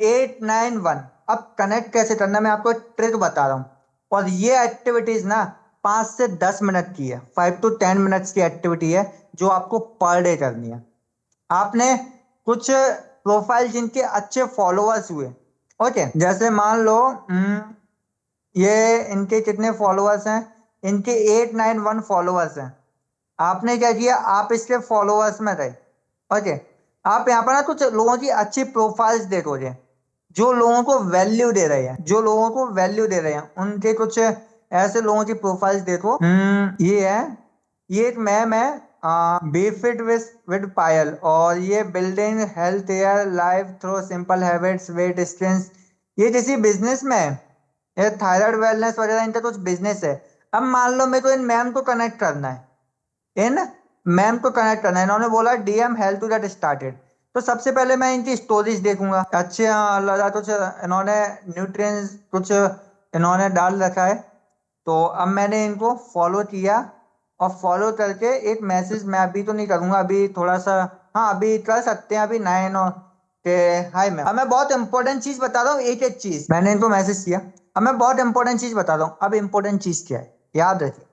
891। अब कनेक्ट कैसे करना है, मैं आपको ट्रिक बता रहा हूँ। और ये एक्टिविटीज ना 5 से 10 मिनट की है, 5 to 10 मिनट्स की एक्टिविटी है जो आपको पर डे करनी है। आपने कुछ प्रोफाइल जिनके अच्छे फॉलोअर्स हुए, ओके, जैसे मान लो ये इनके कितने फॉलोअर्स हैं, इनके 891 फॉलोअर्स हैं। आपने क्या किया, आप इसके फॉलोअर्स में गए, ओके। आप यहाँ पर ना कुछ लोगों की अच्छी प्रोफाइल्स देखोगे जो लोगों को वैल्यू दे रहे हैं, जो लोगों को वैल्यू दे रहे हैं, उनके कुछ ऐसे लोगों की प्रोफाइल्स देखो। ये है, ये एक मैम है, बी फिट विद पायल, और ये building healthier life through simple habits weight strength. ये किसी बिजनेस में है, ये थायराइड वेलनेस वगैरह इनका कुछ बिजनेस है। अब मान लो मेरे को इन मैम को कनेक्ट करना है, इन मैम को कनेक्ट करना है। इन्होंने बोला DM health to get started, तो सबसे पहले मैं इनकी स्टोरीज देखूंगा। अच्छे लगा कुछ इन्होंने न्यूट्रिएंट्स कुछ इन्होंने डाल रखा है, तो अब मैंने इनको फॉलो किया, और फॉलो करके एक मैसेज मैं अभी तो नहीं करूंगा, अभी थोड़ा सा, हाँ अभी कर सकते हैं, अभी 9 और के हाय मैम। अब मैं बहुत इंपॉर्टेंट चीज बता रहा हूँ, एक एक चीज मैंने इनको मैसेज किया। अब मैं बहुत इंपॉर्टेंट चीज बता रहा हूँ। अब इंपॉर्टेंट चीज क्या है, याद रखिए।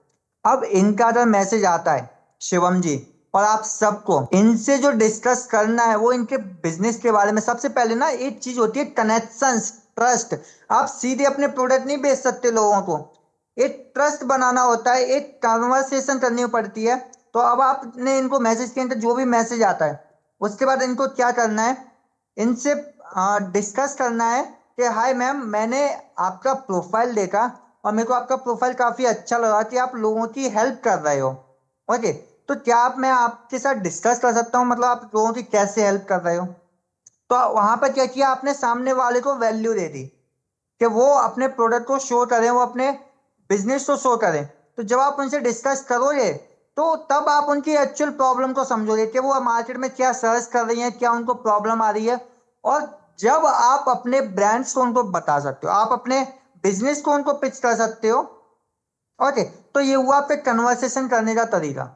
अब इनका अगर मैसेज आता है शिवम जी, और आप सबको इनसे जो डिस्कस करना है वो इनके बिजनेस के बारे में, सबसे पहले ना एक चीज होती है कनेक्शंस, ट्रस्ट। आप सीधे अपने प्रोडक्ट नहीं बेच सकते लोगों को, एक ट्रस्ट बनाना होता है, एक कन्वर्सेशन करनी पड़ती है। तो अब आपने इनको मैसेज किया, तो जो भी मैसेज आता है उसके बाद इनको क्या करना है, इनसे डिस्कस करना है कि हाय मैम, मैंने आपका प्रोफाइल देखा और मेरे को आपका प्रोफाइल काफी अच्छा लगा कि आप लोगों की हेल्प कर रहे हो, ओके। तो क्या मैं आपके साथ डिस्कस कर सकता हूँ, मतलब आप लोगों की कैसे हेल्प कर रहे हो। तो वहां पर क्या किया आपने, सामने वाले को वैल्यू दे दी कि वो अपने प्रोडक्ट को शो करें, वो अपने बिजनेस को शो करें। तो जब आप उनसे डिस्कस करोगे तो तब आप उनकी एक्चुअल प्रॉब्लम को समझोगे कि वो मार्केट में क्या सर्च कर रही है, क्या उनको प्रॉब्लम आ रही है। और जब आप अपने ब्रांड्स को उनको बता सकते हो, आप अपने बिजनेस को उनको पिच कर सकते हो, ओके। तो ये हुआ आपके कन्वर्सेशन करने का तरीका।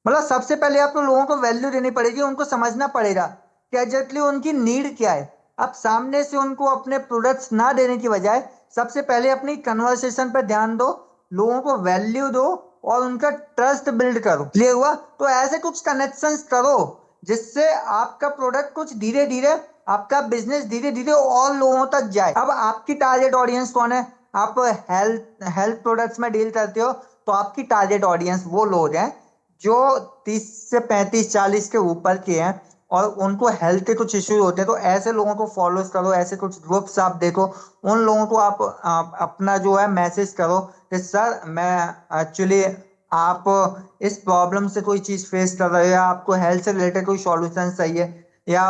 मतलब सबसे पहले आपको लोगों को वैल्यू देनी पड़ेगी, उनको समझना पड़ेगा कि एग्जैक्टली उनकी नीड क्या है। आप सामने से उनको अपने प्रोडक्ट्स ना देने की बजाय सबसे पहले अपनी कन्वर्सेशन पर ध्यान दो, लोगों को वैल्यू दो और उनका ट्रस्ट बिल्ड करो। क्लियर हुआ। तो ऐसे कुछ कनेक्शंस करो जिससे आपका प्रोडक्ट कुछ धीरे धीरे, आपका बिजनेस धीरे धीरे और लोगों तक जाए। अब आपकी टारगेट ऑडियंस कौन है, आप हेल्थ प्रोडक्ट्स में डील करते हो, तो आपकी टारगेट ऑडियंस वो लोग हैं जो 30 से 35 40 के ऊपर के हैं और उनको हेल्थ के कुछ इश्यूज होते हैं। तो ऐसे लोगों को फॉलो करो, ऐसे कुछ ग्रुप्स आप देखो, उन लोगों को आप अपना जो है मैसेज करो कि सर मैं एक्चुअली, आप इस प्रॉब्लम से कोई चीज फेस कर रहे हो, या आपको हेल्थ से रिलेटेड कोई सॉल्यूशन चाहिए, या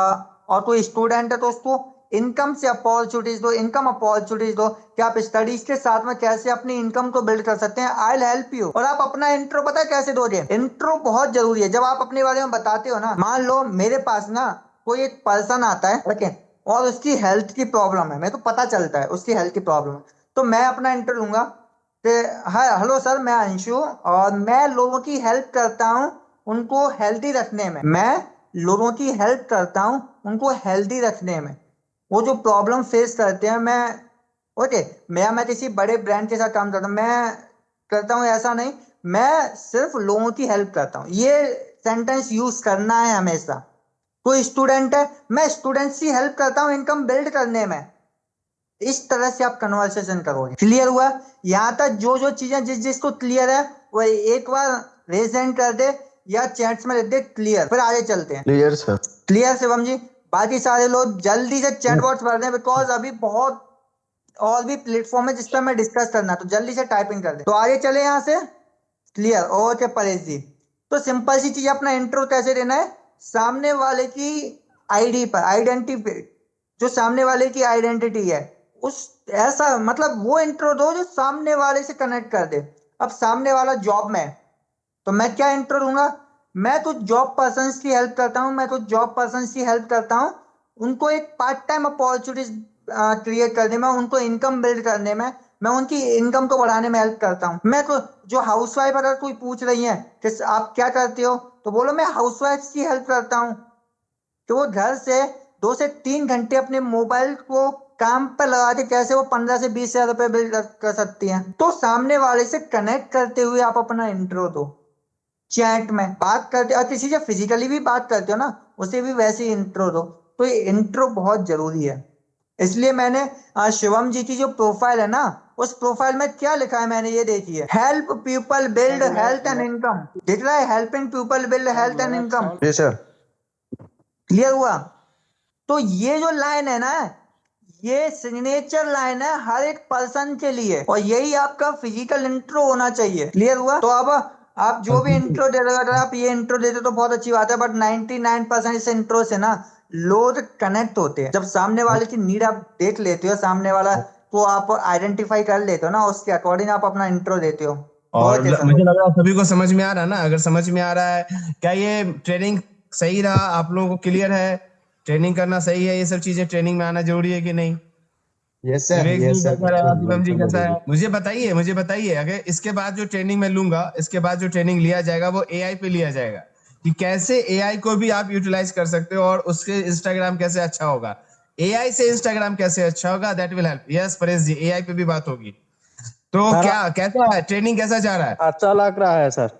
और कोई स्टूडेंट है तो उसको इनकम से अपॉर्चुनिटीज दो, इनकम अपॉर्चुनिटीज दो कि आप स्टडीज के साथ में कैसे अपनी इनकम को बिल्ड कर सकते हैं। I will help you. और आप अपना इंट्रो पता है कैसे दोगे, इंट्रो बहुत जरूरी है। जब आप अपने बारे में बताते हो ना, मान लो मेरे पास ना कोई एक पर्सन आता है, ओके, और उसकी हेल्थ की प्रॉब्लम है, मेरे को पता चलता है उसकी हेल्थ की प्रॉब्लम है, तो मैं अपना इंट्रो लूंगा कि हाय हेलो सर, मैं अंशु और मैं लोगों की हेल्प करता हूँ उनको हेल्दी रखने में, मैं लोगों की हेल्प करता हूँ उनको हेल्दी रखने में, वो जो प्रॉब्लम फेस करते हैं। मैं ओके, मैं किसी बड़े ब्रांड के साथ काम करता हूँ, मैं करता हूँ ऐसा नहीं, मैं सिर्फ लोगों की हेल्प करता हूँ। ये सेंटेंस यूज करना है हमेशा। कोई स्टूडेंट है, मैं स्टूडेंट्स की हेल्प करता हूँ इनकम बिल्ड करने में। इस तरह से आप कन्वर्सेशन करोगे। क्लियर हुआ। यहाँ तक जो जो चीजें जिस जिसको क्लियर है वो एक बार रेज हैंड कर दे या चैट्स में लिख दे क्लियर, फिर आगे चलते हैं। Clear sir. क्लियर शिवम जी। बाकी सारे लोग जल्दी से चैट बॉक्स भर दें, बिकॉज अभी बहुत और भी प्लेटफॉर्म है जिस पर मैं डिस्कस करना, तो जल्दी से टाइपिंग कर दें। तो आगे चले यहाँ से। क्लियर। ओके परेश जी। तो सिंपल सी चीज, अपना इंट्रो कैसे देना है, सामने वाले की आईडी पर, आइडेंटिटी, जो सामने वाले की आइडेंटिटी है उस, ऐसा मतलब वो इंट्रो दो जो सामने वाले से कनेक्ट कर दे। अब सामने वाला जॉब में है तो मैं क्या इंट्रो दूंगा, मैं कुछ जॉब पर्सन्स की हेल्प करता हूँ, मैं कुछ जॉब पर्सन्स की हेल्प करता हूँ, उनको एक पार्ट टाइम अपॉर्चुनिटीज क्रिएट करने में, उनको इनकम बिल्ड करने में, मैं उनकी इनकम को बढ़ाने में हेल्प करता हूँ। मैं तो जो हाउसवाइफ अगर कोई पूछ रही है कि आप क्या करते हो, तो बोलो मैं हाउसवाइफ की हेल्प करता हूँ कि वो घर से 2 से 3 घंटे अपने मोबाइल को काम पर लगा के कैसे वो 15 से 20 हजार रुपए बिल्ड कर सकती हैं। तो सामने वाले से कनेक्ट करते हुए आप अपना इंट्रो दो, चैट में बात करते, और किसी से फिजिकली भी बात करते हो ना, उसे भी वैसे ही इंट्रो दो। तो ये इंट्रो बहुत जरूरी है। इसलिए मैंने शिवम जी की जो प्रोफाइल है ना, उस प्रोफाइल में क्या लिखा है मैंने ये देखिए, help people build health and income. दिख रहा है, helping people build health and income. जी सर। क्लियर हुआ? तो ये जो लाइन है ना, ये सिग्नेचर लाइन है हर एक पर्सन के लिए, और यही आपका फिजिकल इंट्रो होना चाहिए। क्लियर हुआ? तो अब आप जो भी इंट्रो दे रहे हो, अगर आप ये इंट्रो देते तो बहुत अच्छी बात है, बट 99% इस इंट्रो से ना लोग कनेक्ट होते हैं। जब सामने वाले की नीड आप देख लेते हो, सामने वाला को आप आइडेंटिफाई कर लेते हो ना, उसके अकॉर्डिंग आप अपना इंट्रो देते हो। और ओके सर। मुझे लग रहा है सभी को समझ में आ रहा है ना। अगर समझ में आ रहा है, क्या ये ट्रेनिंग सही रहा, आप लोगों को क्लियर है? ट्रेनिंग करना सही है, ये सब चीजें ट्रेनिंग में आना जरूरी है कि नहीं? यस सर, विवेक जी यस सर, कैसा रहा, शिवम जी बिल्कुल कैसा है? बिल्कुल। मुझे बताइए अगर इसके बाद जो ट्रेनिंग मैं लूंगा, इसके बाद जो ट्रेनिंग लिया जाएगा वो एआई पे लिया जाएगा, कि कैसे एआई को भी आप यूटिलाइज कर सकते हो और उसके इंस्टाग्राम कैसे अच्छा होगा, एआई से इंस्टाग्राम कैसे अच्छा होगा, that will help. Yes Paresh ji, AI पे भी बात होगी। तो सर, क्या कैसा है ट्रेनिंग, कैसा जा रहा है? अच्छा लग रहा है सर।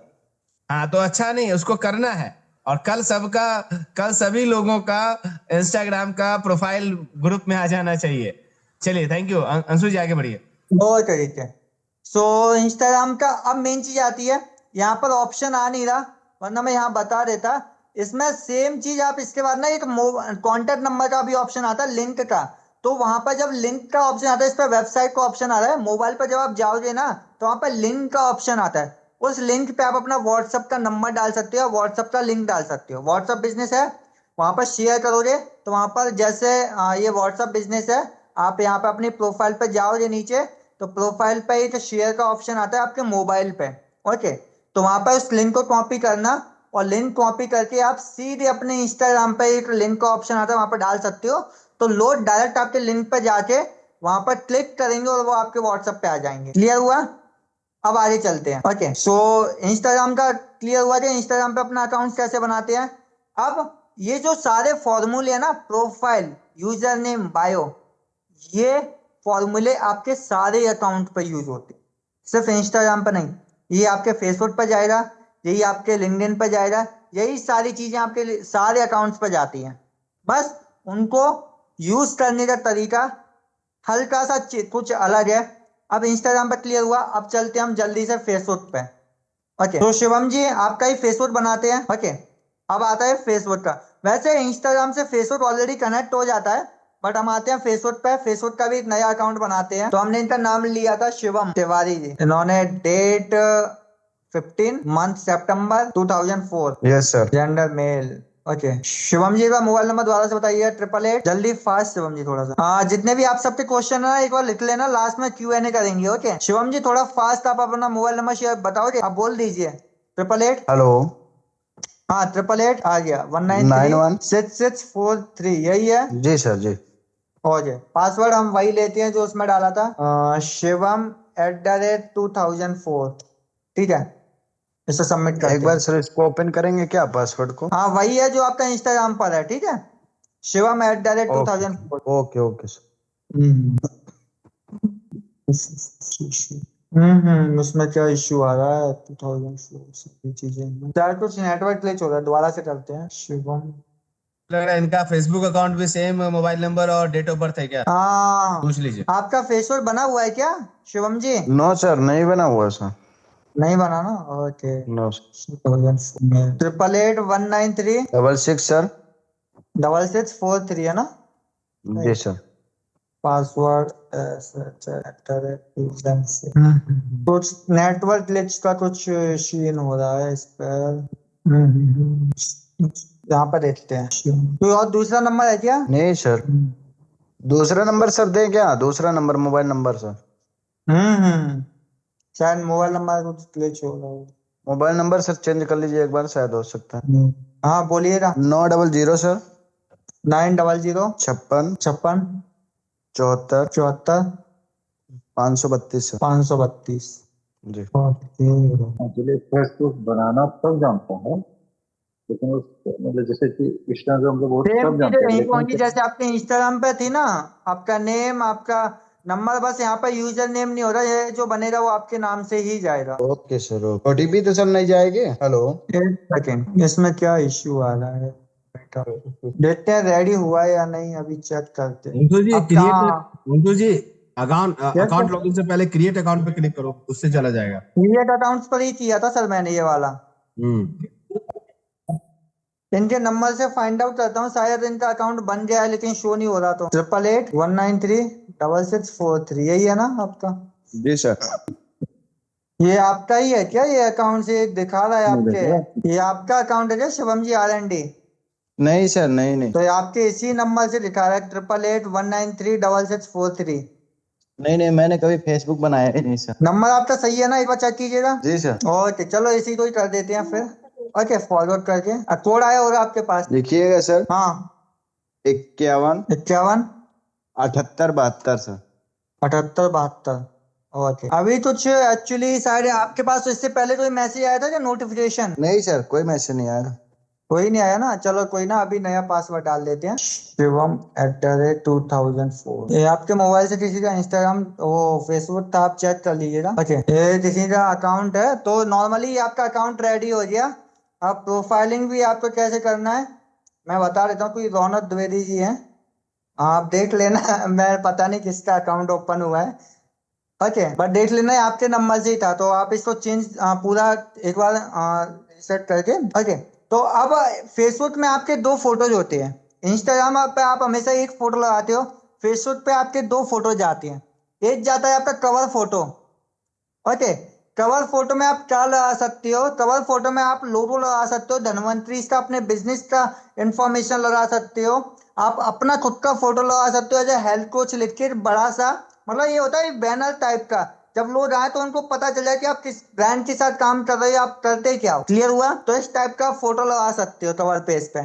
हाँ, तो अच्छा नहीं, उसको करना है। और कल सभी लोगों का इंस्टाग्राम का प्रोफाइल ग्रुप में आ जाना चाहिए। चलिए, थैंक यू। अंशु जी आगे बढ़िए। बहुत तरीके। सो इंस्टाग्राम का अब मेन चीज आती है, यहाँ पर ऑप्शन आ नहीं रहा, वरना मैं यहाँ बता देता। इसमें सेम चीज आप इसके बाद ना एक कॉन्टेक्ट नंबर का भी ऑप्शन आता है, लिंक का। तो वहां पर जब लिंक का ऑप्शन आता है, इस पर वेबसाइट का ऑप्शन आ रहा है, मोबाइल पर जब आप जाओगे ना, तो वहां पर लिंक का ऑप्शन आता है। उस लिंक पे आप अपना व्हाट्सएप का नंबर डाल सकते हो, व्हाट्सएप का लिंक डाल सकते हो। व्हाट्सएप बिजनेस है, वहां पर शेयर करोगे तो वहां पर जैसे ये व्हाट्सएप बिजनेस है, आप यहाँ पे अपनी प्रोफाइल पे जाओगे नीचे, तो प्रोफाइल पे एक शेयर का ऑप्शन आता है आपके मोबाइल पे। ओके, तो वहां पर उस लिंक को कॉपी करना, और लिंक कॉपी करके आप सीधे अपने इंस्टाग्राम पे एक लिंक का ऑप्शन आता है, वहां पर डाल सकते हो। तो लोग डायरेक्ट आपके लिंक पे जाके वहां पर क्लिक करेंगे और वो आपके व्हाट्सएप पे आ जाएंगे। क्लियर हुआ? अब आगे चलते हैं। ओके, सो इंस्टाग्राम का क्लियर हुआ कि इंस्टाग्राम पे अपना अकाउंट कैसे बनाते हैं। अब ये जो सारे फॉर्मूले है ना, प्रोफाइल, यूजर नेम, बायो, ये फॉर्मूले आपके सारे अकाउंट पर यूज होते हैं, सिर्फ इंस्टाग्राम पर नहीं। ये आपके फेसबुक पर जाएगा, यही आपके लिंक्डइन पर जाएगा, यही सारी चीजें आपके सारे अकाउंट्स पर जाती हैं। बस उनको यूज करने का तरीका हल्का सा कुछ अलग है। अब इंस्टाग्राम पर क्लियर हुआ, अब चलते हैं हम जल्दी से फेसबुक पे। ओके, तो शिवम जी आपका ही फेसबुक बनाते हैं। ओके, अब आता है फेसबुक का। वैसे इंस्टाग्राम से फेसबुक ऑलरेडी कनेक्ट हो जाता है, बट हम आते हैं फेसबुक पे। फेसबुक का भी एक नया अकाउंट बनाते हैं। तो हमने इनका नाम लिया था शिवम तिवारी जी। इन्होंने डेट 15 मंथ सितंबर 2004, yes sir. Gender male. Okay, Shivam ji का मोबाइल नंबर दोबारा से बताइए। 888, जल्दी फास्ट शिवम जी थोड़ा सा। हाँ, जितने भी आप सबके क्वेश्चन है ना एक बार लिख लेना, लास्ट में Q&A करेंगे। ओके शिवम जी, थोड़ा फास्ट आप अपना मोबाइल नंबर शेयर बताओगे, आप बोल दीजिए। 888, हेलो। हाँ 888 आ गया, 1936643, यही है? जी सर जी। ओके, पासवर्ड हम वही लेते हैं जो उसमें डाला था, शिवम @2004। ठीक है, इसे सबमिट करते एक बार सर इसको ओपन करेंगे क्या, पासवर्ड को? हाँ वही है जो आपका इंस्टाग्राम पर है। ठीक है, शिवम @2004। Okay okay sir. उसमें क्या इश्यू आ रहा है? 2004 सभी चीजें चाहे कुछ नेटवर्क ग्लिच हो रहा है, दोबारा से करते हैं। शिवम, लग रहा है इनका फेसबुक अकाउंट भी सेम मोबाइल नंबर और डेट ऑफ बर्थ है क्या? हाँ पूछ लीजिए। आपका फेसबुक बना हुआ है क्या शिवम जी? नो सर, नहीं बना हुआ सर। नहीं बना ना? Okay, no sir. 888 66 सर। 6643 है ना? जी सर। पासवर्ड कुछ नेटवर्क ग्लिच का कुछ सीन हो रहा है इस पर। यहाँ पर देखते हैं। कोई और दूसरा नंबर है क्या? नहीं सर। दूसरा नंबर सर दें क्या? दूसरा नंबर, मोबाइल नंबर सर। शायद मोबाइल नंबर कुछ ग्लिच हो रहा है। मोबाइल नंबर सर चेंज कर लीजिए एक बार, शायद हो सकता है। हाँ बोलिएगा। 900 सर। 900 56 56 74 74 532 532। जी। एक्चुअली फेसबुक बनाना सब जानता है, लेकिन उस मतलब जैसे कि इंस्टाग्राम पे बहुत सेम सब चीजें जानते हैं, यहीं लेकिन पहुंची जैसे आपके इंस्टाग्राम पे थी ना, आपका नेम आपका नंबर, बस यहाँ पर यूजर नेम नहीं हो रहा, ये जो बनेगा वो आपके नाम से ही जाएगा। ओके सर, ओटीपी तो सर नहीं जाएगी? हेलो, एक सेकेंड, इसमें क्या इश्यू आ रहा है बेटा, देखते हैं रेडी हुआ है या नहीं, अभी चेक करते हैं। अंशु जी अब क्रिएट, कहाँ अंशु जी अकाउंट यस अकाउंट लॉगिन से पहले क्रिएट अकाउंट पे क्लिक करो, उससे चला जाएगा। क्रिएट अकाउंट्स पर ही किया था सर मैंने ये वाला। हम्म। इनके नंबर से फाइंड आउट करता हूँ, शायद इनका अकाउंट बन गया है लेकिन शो नहीं हो रहा। तो 8881936643 यही है ना आपका? जी सर। ये आपका ही है क्या? ये अकाउंट से दिखा रहा है नहीं आपके, देखा। ये आपका अकाउंट है क्या शिवम जी R&D? नहीं सर, नहीं नहीं तो ये आपके इसी नंबर से दिखा रहा है 8881936643। नहीं नहीं, मैंने कभी फेसबुक बनाया ही नहीं सर। नंबर आपका सही है ना, एक बार चेक कीजिएगा। जी सर। ओके चलो इसी को ही कर देते हैं फिर। ओके फॉरवर्ड करके कोड आया होगा आपके पास। लिखिएगा सर। हाँ 51 51 78 72 सर। 78 72। ओके अभी कुछ एक्चुअली शायद आपके पास तो इससे पहले कोई मैसेज आया था क्या, नोटिफिकेशन? नहीं सर, कोई मैसेज नहीं आया। कोई नहीं आया ना, चलो कोई ना, अभी नया पासवर्ड डाल देते हैं, शिवम @2004। ये आपके मोबाइल से किसी का इंस्टाग्राम वो फेसबुक था, आप चेक कर लीजिएगा। ओके ये किसी का अकाउंट है, तो नॉर्मली आपका अकाउंट रेडी हो गया। अब प्रोफाइलिंग भी आपको कैसे करना है मैं बता देता हूँ। कोई रौनक द्विवेदी जी हैं, आप देख लेना मैं पता नहीं किसका अकाउंट ओपन हुआ है, ओके बट देख लेना है आपके नंबर से ही था, तो आप इसको चेंज पूरा एक बार सेट करके। ओके तो अब फेसबुक में आपके दो फोटोज होते हैं, इंस्टाग्राम पे आप हमेशा एक फोटो लगाते हो, फेसबुक पे आपके दो फोटो जाते हैं। एक जाता है आपका cover photo. Okay cover photo में आप क्या लगा सकते हो, कवर फोटो में आप लोगो लगा सकते हो, धनवंतरी का अपने बिजनेस का इंफॉर्मेशन लगा सकते हो, आप अपना खुद का फोटो लगा सकते हो एज ए हेल्थ कोच लिख के बड़ा सा, मतलब ये होता है बैनर टाइप का, जब लोग आए तो उनको पता चल जाए कि आप किस ब्रांड के साथ काम कर रहे हो, आप करते क्या हो। क्लियर हुआ? तो इस टाइप का फोटो लगा सकते हो कवर पेज पे।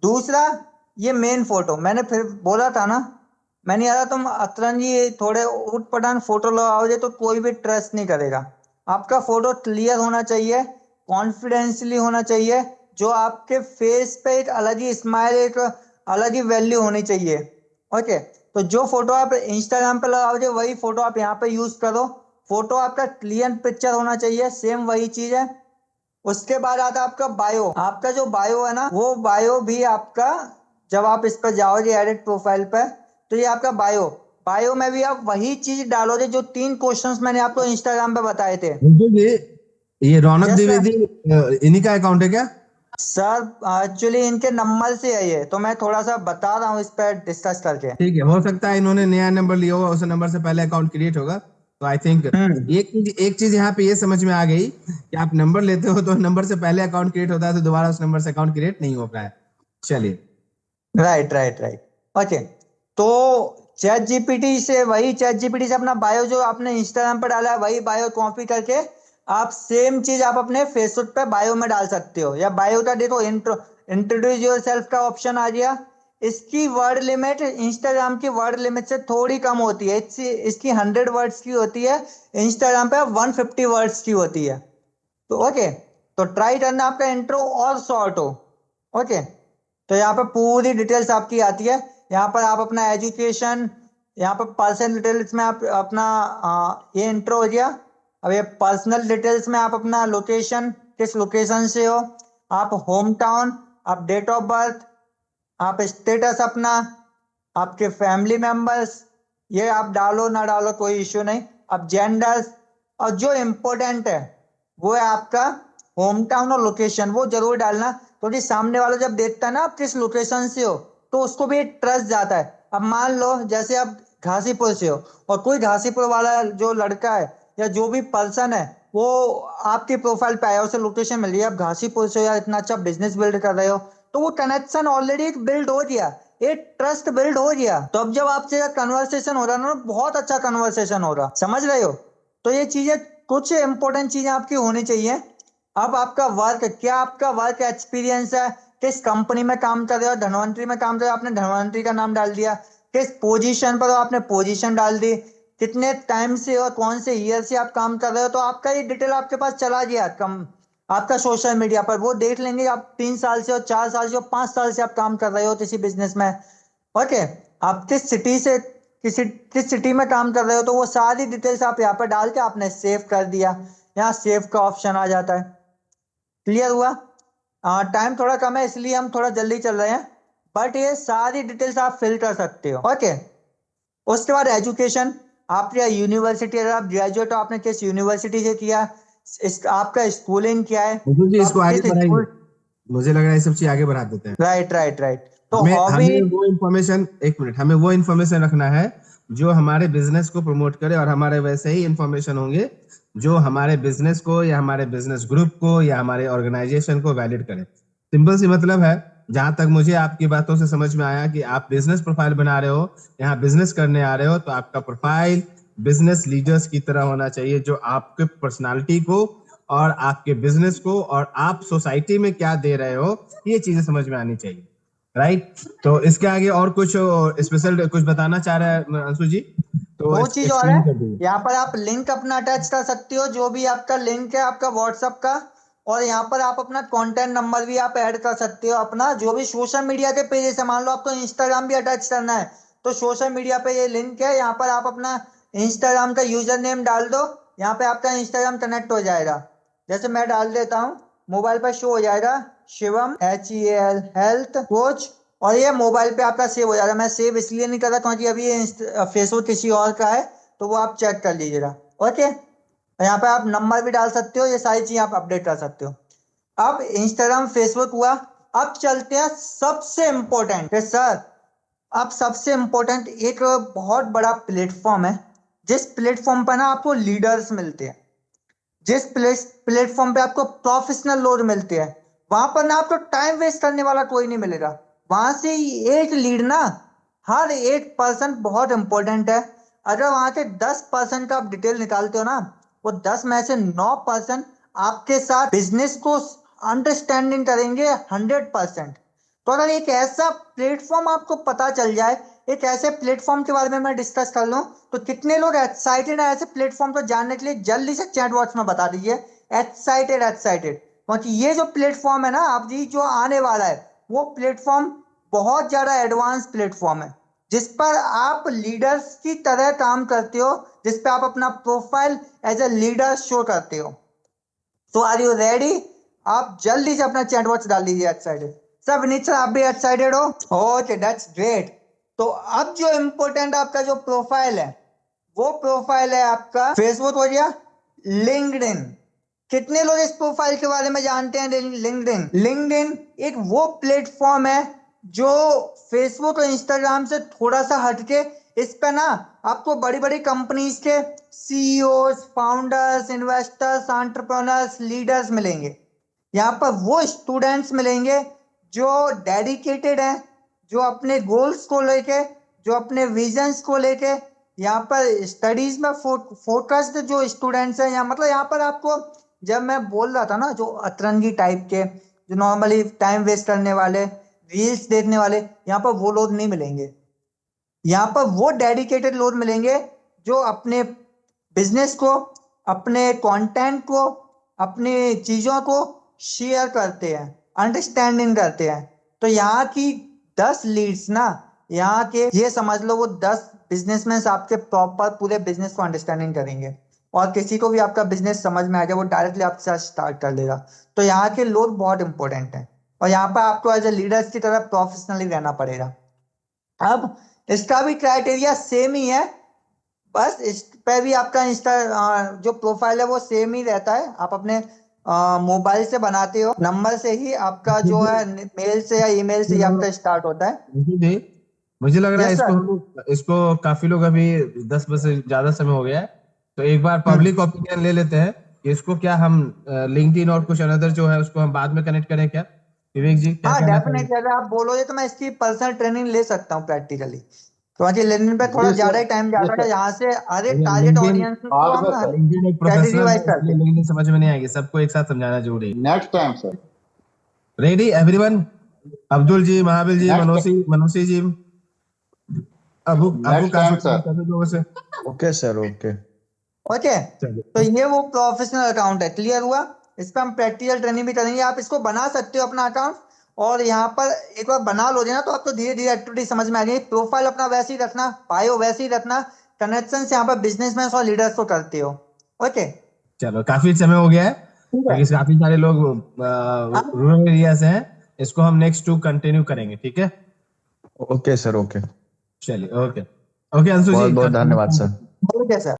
दूसरा ये मेन फोटो, मैंने फिर बोला था ना, मैंने यार तुम अतरन जी थोड़े उठ पटांग फोटो लगाओगे तो कोई भी ट्रस्ट नहीं करेगा। आपका फोटो क्लियर होना चाहिए, कॉन्फिडेंशियली होना चाहिए, जो आपके फेस पे एक अलग ही स्माइल, एक अलग ही वैल्यू होनी चाहिए। ओके तो जो फोटो आप इंस्टाग्राम पे लगाओगे वही फोटो आप यहाँ पे यूज करो। फोटो आपका क्लियर पिक्चर होना चाहिए, सेम वही चीज है। उसके बाद आता है आपका बायो। आपका जो बायो है ना, वो बायो भी आपका, जब आप इस पर जाओगे एडिट प्रोफाइल पर, तो ये आपका बायो, बायो में भी आप वही चीज डालोगे जो 3 क्वेश्चंस मैंने आपको इंस्टाग्राम पे बताए थे। अंशु जी ये रौनक Yes, sir. द्विवेदी इन्हीं का अकाउंट है क्या? सर एक्चुअली इनके नंबर से है ये, तो मैं थोड़ा सा बता रहा हूँ इस पर डिस्कस करके। ठीक है, हो सकता है इन्होंने नया नंबर लिया होगा, उस नंबर से पहले अकाउंट क्रिएट होगा। तो आई थिंक एक चीज यहाँ पे ये समझ में आ गई कि आप नंबर लेते हो तो नंबर से पहले अकाउंट क्रिएट होता है, तो दोबारा उस नंबर से अकाउंट क्रिएट नहीं हो पाया। चलिए राइट राइट राइट। ओके तो चैट जीपीटी से, वही चैट जीपीटी से अपना बायो जो आपने इंस्टाग्राम पर डाला है वही बायो कॉपी करके आप सेम चीज आप अपने फेसबुक पे बायो में डाल सकते हो। या बायो का देखो इंट्रोड्यूस योरसेल्फ का ऑप्शन आ गया। इसकी वर्ड लिमिट इंस्टाग्राम की वर्ड लिमिट से थोड़ी कम होती है, इसकी 100 वर्ड्स की होती है, इंस्टाग्राम पे 150 वर्ड्स की होती है। तो ओके तो ट्राई करना आपका इंट्रो और शॉर्ट हो। ओके तो यहाँ पर पूरी डिटेल्स आपकी आती है, यहाँ पर आप अपना एजुकेशन, यहाँ पर पर्सनल डिटेल्स में आप अपना ये इंट्रो हो गया। अब ये पर्सनल डिटेल्स में आप अपना लोकेशन, किस लोकेशन से हो, आप होम टाउन, आप डेट ऑफ बर्थ, आप स्टेटस अपना, आपके फैमिली मेंबर्स, ये आप डालो ना डालो कोई इश्यू नहीं। अब जेंडर्स, और जो इम्पोर्टेंट है वो है आपका होम टाउन और लोकेशन, वो जरूर डालना, क्योंकि सामने वाला जब देखता है ना आप किस लोकेशन से हो तो उसको भी ट्रस्ट जाता है। अब मान लो जैसे आप घासीपुर से हो और कोई घासीपुर वाला जो लड़का है या जो भी पर्सन है वो आपकी प्रोफाइल पे आया, उसे लोकेशन मिल रही है, आप घासीपुर से हो या इतना अच्छा बिजनेस बिल्ड कर रहे हो, तो वो कनेक्शन ऑलरेडी एक बिल्ड हो गया, एक ट्रस्ट बिल्ड हो गया। तो अब जब आपसे कन्वर्सेशन हो रहा है ना, बहुत अच्छा कन्वर्सेशन हो रहा, समझ रहे हो? तो ये चीजें, कुछ इंपॉर्टेंट चीजें आपकी होनी चाहिए। अब आपका वर्क, क्या आपका वर्क एक्सपीरियंस है, किस कंपनी में काम कर रहे हो, धनवंतरी में काम कर रहे हो, आपने धनवंतरी का नाम डाल दिया, किस पोजीशन पर हो, आपने पोजीशन डाल दी, कितने टाइम से और कौन से ईयर से आप काम कर रहे हो, तो आपका ये डिटेल आपके पास चला गया कम आपका सोशल मीडिया पर। वो देख लेंगे आप 3 साल से और 4 साल से और 5 साल से आप काम कर रहे हो किसी बिजनेस में। ओके, आप किस सिटी से किस सिटी में काम कर रहे हो, तो वो सारी डिटेल्स आप यहाँ पर डाल के आपने सेव कर दिया, यहाँ सेव का ऑप्शन आ जाता है। क्लियर हुआ? टाइम थोड़ा कम है इसलिए हम थोड़ा जल्दी चल रहे हैं, बट ये सारी डिटेल्स आप फिल कर सकते हो। ओके, उसके बाद एजुकेशन, आप या यूनिवर्सिटी, अगर आप ग्रेजुएट हो आपने किस यूनिवर्सिटी से किया, आपका स्कूलिंग क्या है, मुझे जी तो इसको आप आगे किस बढ़ाएंगे, स्कूल। मुझे लग रहा है ये सब चीज आगे बढ़ा देते हैं। Right right right. तो हमें हॉबी, हमें वो इन्फॉर्मेशन, एक मिनट, हमें वो इन्फॉर्मेशन रखना है जो हमारे बिजनेस को प्रमोट करे, और हमारे वैसे ही इन्फॉर्मेशन होंगे जो हमारे बिजनेस को या हमारे बिजनेस ग्रुप को या हमारे ऑर्गेनाइजेशन को वैलिड करे। सिंपल सी मतलब है, जहां तक मुझे आपकी बातों से समझ में आया कि आप बिजनेस प्रोफाइल बना रहे हो, यहाँ बिजनेस करने आ रहे हो, तो आपका प्रोफाइल बिजनेस लीडर्स की तरह होना चाहिए, जो आपके पर्सनालिटी को और आपके बिजनेस को और आप सोसाइटी में क्या दे रहे हो, ये चीजें समझ में आनी चाहिए। राइट, तो इसके आगे और कुछ स्पेशल कुछ बताना चाह रहा है अंशु जी? तो वो चीज और एक्सप्लेन कर है, दीजिए। यहाँ पर आप लिंक अपना अटैच कर सकते हो, जो भी आपका लिंक है आपका व्हाट्सएप का, और यहाँ पर आप अपना कॉन्टेक्ट नंबर भी आप ऐड कर सकते हो, अपना जो भी सोशल मीडिया के पेज है, मान लो आपको इंस्टाग्राम भी अटैच करना है, तो सोशल मीडिया पे ये लिंक है, यहाँ पर आप अपना इंस्टाग्राम का यूजर नेम डाल दो, यहाँ पे आपका इंस्टाग्राम कनेक्ट हो जाएगा। जैसे मैं डाल देता हूँ, मोबाइल पर शो हो जाएगा शिवम HEAL हेल्थ कोच, और ये मोबाइल पे आपका सेव हो जाएगा। मैं सेव इसलिए नहीं कर रहा क्योंकि अभी ये फेसबुक किसी और का है, तो वो आप चेक कर लीजिएगा। ओके, यहाँ पे आप नंबर भी डाल सकते हो, ये सारी चीजें आप अपडेट कर सकते हो। अब इंस्टाग्राम फेसबुक हुआ, अब चलते हैं सबसे इम्पोर्टेंट सर। अब सबसे इम्पोर्टेंट एक बहुत बड़ा प्लेटफॉर्म है, जिस प्लेटफॉर्म पर ना आपको लीडर्स मिलते हैं, जिस प्लेटफॉर्म पे आपको प्रोफेशनल लोग मिलते हैं, वहां पर ना आपको टाइम वेस्ट करने वाला कोई नहीं मिलेगा। वहां से एक लीड ना, हर 1% बहुत इंपॉर्टेंट है। अगर वहां से 10% का आप डिटेल निकालते हो ना, वो 10 में से 9% आपके साथ बिजनेस को अंडरस्टैंडिंग करेंगे 100%। तो अगर एक ऐसा प्लेटफॉर्म आपको पता चल जाए, एक ऐसे प्लेटफॉर्म के बारे में मैं डिस्कस कर लूं, तो कितने लोग एक्साइटेड है ऐसे प्लेटफॉर्म को जानने के लिए? जल्दी से चैट बॉक्स में बता दीजिए एक्साइटेड एक्साइटेड, क्योंकि ये जो प्लेटफॉर्म है ना आप जी, जो आने वाला है, वो प्लेटफॉर्म बहुत ज्यादा एडवांस प्लेटफॉर्म है, जिस पर आप लीडर्स की तरह काम करते हो, जिस पे आप अपना profile as a leader show करते हो। तो आर यू रेडी? आप जल्दी से अपना चैट बॉक्स डाल दीजिए एक्साइटेड। सर विनीत सर, आप भी एक्साइटेड हो? Okay, that's great. तो अब जो इम्पोर्टेंट आपका जो प्रोफाइल है, वो प्रोफाइल है आपका फेसबुक हो गया, लिंक्डइन। कितने लोग इस प्रोफाइल के बारे में जानते हैं? लिंक्डइन, लिंक्डइन एक वो प्लेटफॉर्म है जो फेसबुक और इंस्टाग्राम से थोड़ा सा हटके, इस पे ना आपको बड़ी बड़ी कंपनीज के CEOs, founders, investors, entrepreneurs, leaders मिलेंगे। यहाँ पर वो स्टूडेंट्स मिलेंगे जो डेडिकेटेड हैं, जो अपने गोल्स को लेके, जो अपने विजन्स को लेके यहाँ पर स्टडीज में फोकस्ड जो स्टूडेंट्स हैं। यहाँ मतलब यहाँ पर आपको, जब मैं बोल रहा था ना, जो अतरंगी टाइप के, जो नॉर्मली टाइम वेस्ट करने वाले, रील्स देखने वाले, यहाँ पर वो लोग नहीं मिलेंगे। यहाँ पर वो डेडिकेटेड लोग मिलेंगे जो अपने बिजनेस को, अपने कंटेंट को, अपनी चीजों को शेयर करते हैं, अंडरस्टैंडिंग करते हैं। तो यहाँ की 10 लीड्स ना, यहाँ के ये समझ लो वो 10 बिजनेसमैन आपके प्रॉपर पूरे बिजनेस को अंडरस्टैंडिंग करेंगे, और किसी को भी आपका बिजनेस समझ में आ जाए, वो डायरेक्टली आपके साथ स्टार्ट कर लेगा। तो यहाँ के लोग बहुत इंपॉर्टेंट हैं, और यहाँ पर आपको एज ए लीडर्स की तरह प्रोफेशनली रहना पड़ेगा। अब इसका भी क्राइटेरिया सेम ही है, बस इस पे भी आपका जो प्रोफाइल है वो सेम ही रहता है। आप अपने मोबाइल से बनाते हो, नंबर से ही आपका जो है मेल से या ईमेल से ही आपका स्टार्ट होता है। मुझे लग रहा है Yes, sir. इसको काफी लोग अभी 10 बजे से ज्यादा समय हो गया है, तो एक बार पब्लिक ओपिनियन ले लेते हैं कि इसको क्या हम लिंक्डइन और कुछ अनदर जो है उसको हम बाद में कनेक्ट करें क्या? विवेक जी क्या हाँ कहना डेफिनेटली, अगर आप बोलोगे तो मैं इसकी पर्सनल ट्रेनिंग ले सकता हूँ प्रैक्टिकली, क्योंकि लिंक्डइन पे थोड़ा Yes, sir. ज्यादा ही टाइम जाता Yes, है। sir. यहाँ से हर एक चाहिए? टारगेट LinkedIn ऑडियंस को All हम the sir. लिंक्डइन एक कैटेगरी प्रोफेशनल वाइज है, करते इसलिए हैं। लिंक्डइन समझ में नहीं आएगी, सबको एक साथ समझाना जरूरी है। Next time, sir. Ready everyone? Abdul ji, Mahavir ji, Next Manosi ji, Abu Next time, sir. काफी लोगों से। Okay sir, okay. ओके, चलिए तो ये वो प्रोफेशनल अकाउंट है, क्लियर हुआ। इस पर हम प्रैक्टिकल ट्रेनिंग भी करेंगे, आप इसको बना सकते हो अपना अकाउंट। और यहाँ पर एक बार बना लो ना तो आपको धीरे धीरे एक्टिविटी समझ में आ गई। प्रोफाइल अपना वैसे ही रखना, बायो वैसे ही रखना, कनेक्शन यहाँ पर बिजनेसमैन और लीडर्स को करते हो। ओके, चलो, काफी समय हो गया है क्योंकि काफी सारे लोग रूरल एरिया से हैं। इसको हम नेक्स्ट 2 कंटिन्यू करेंगे, ठीक है। Okay sir, okay. चलिए, ओके ओके अंशु जी, बहुत बहुत धन्यवाद सर। Okay sir.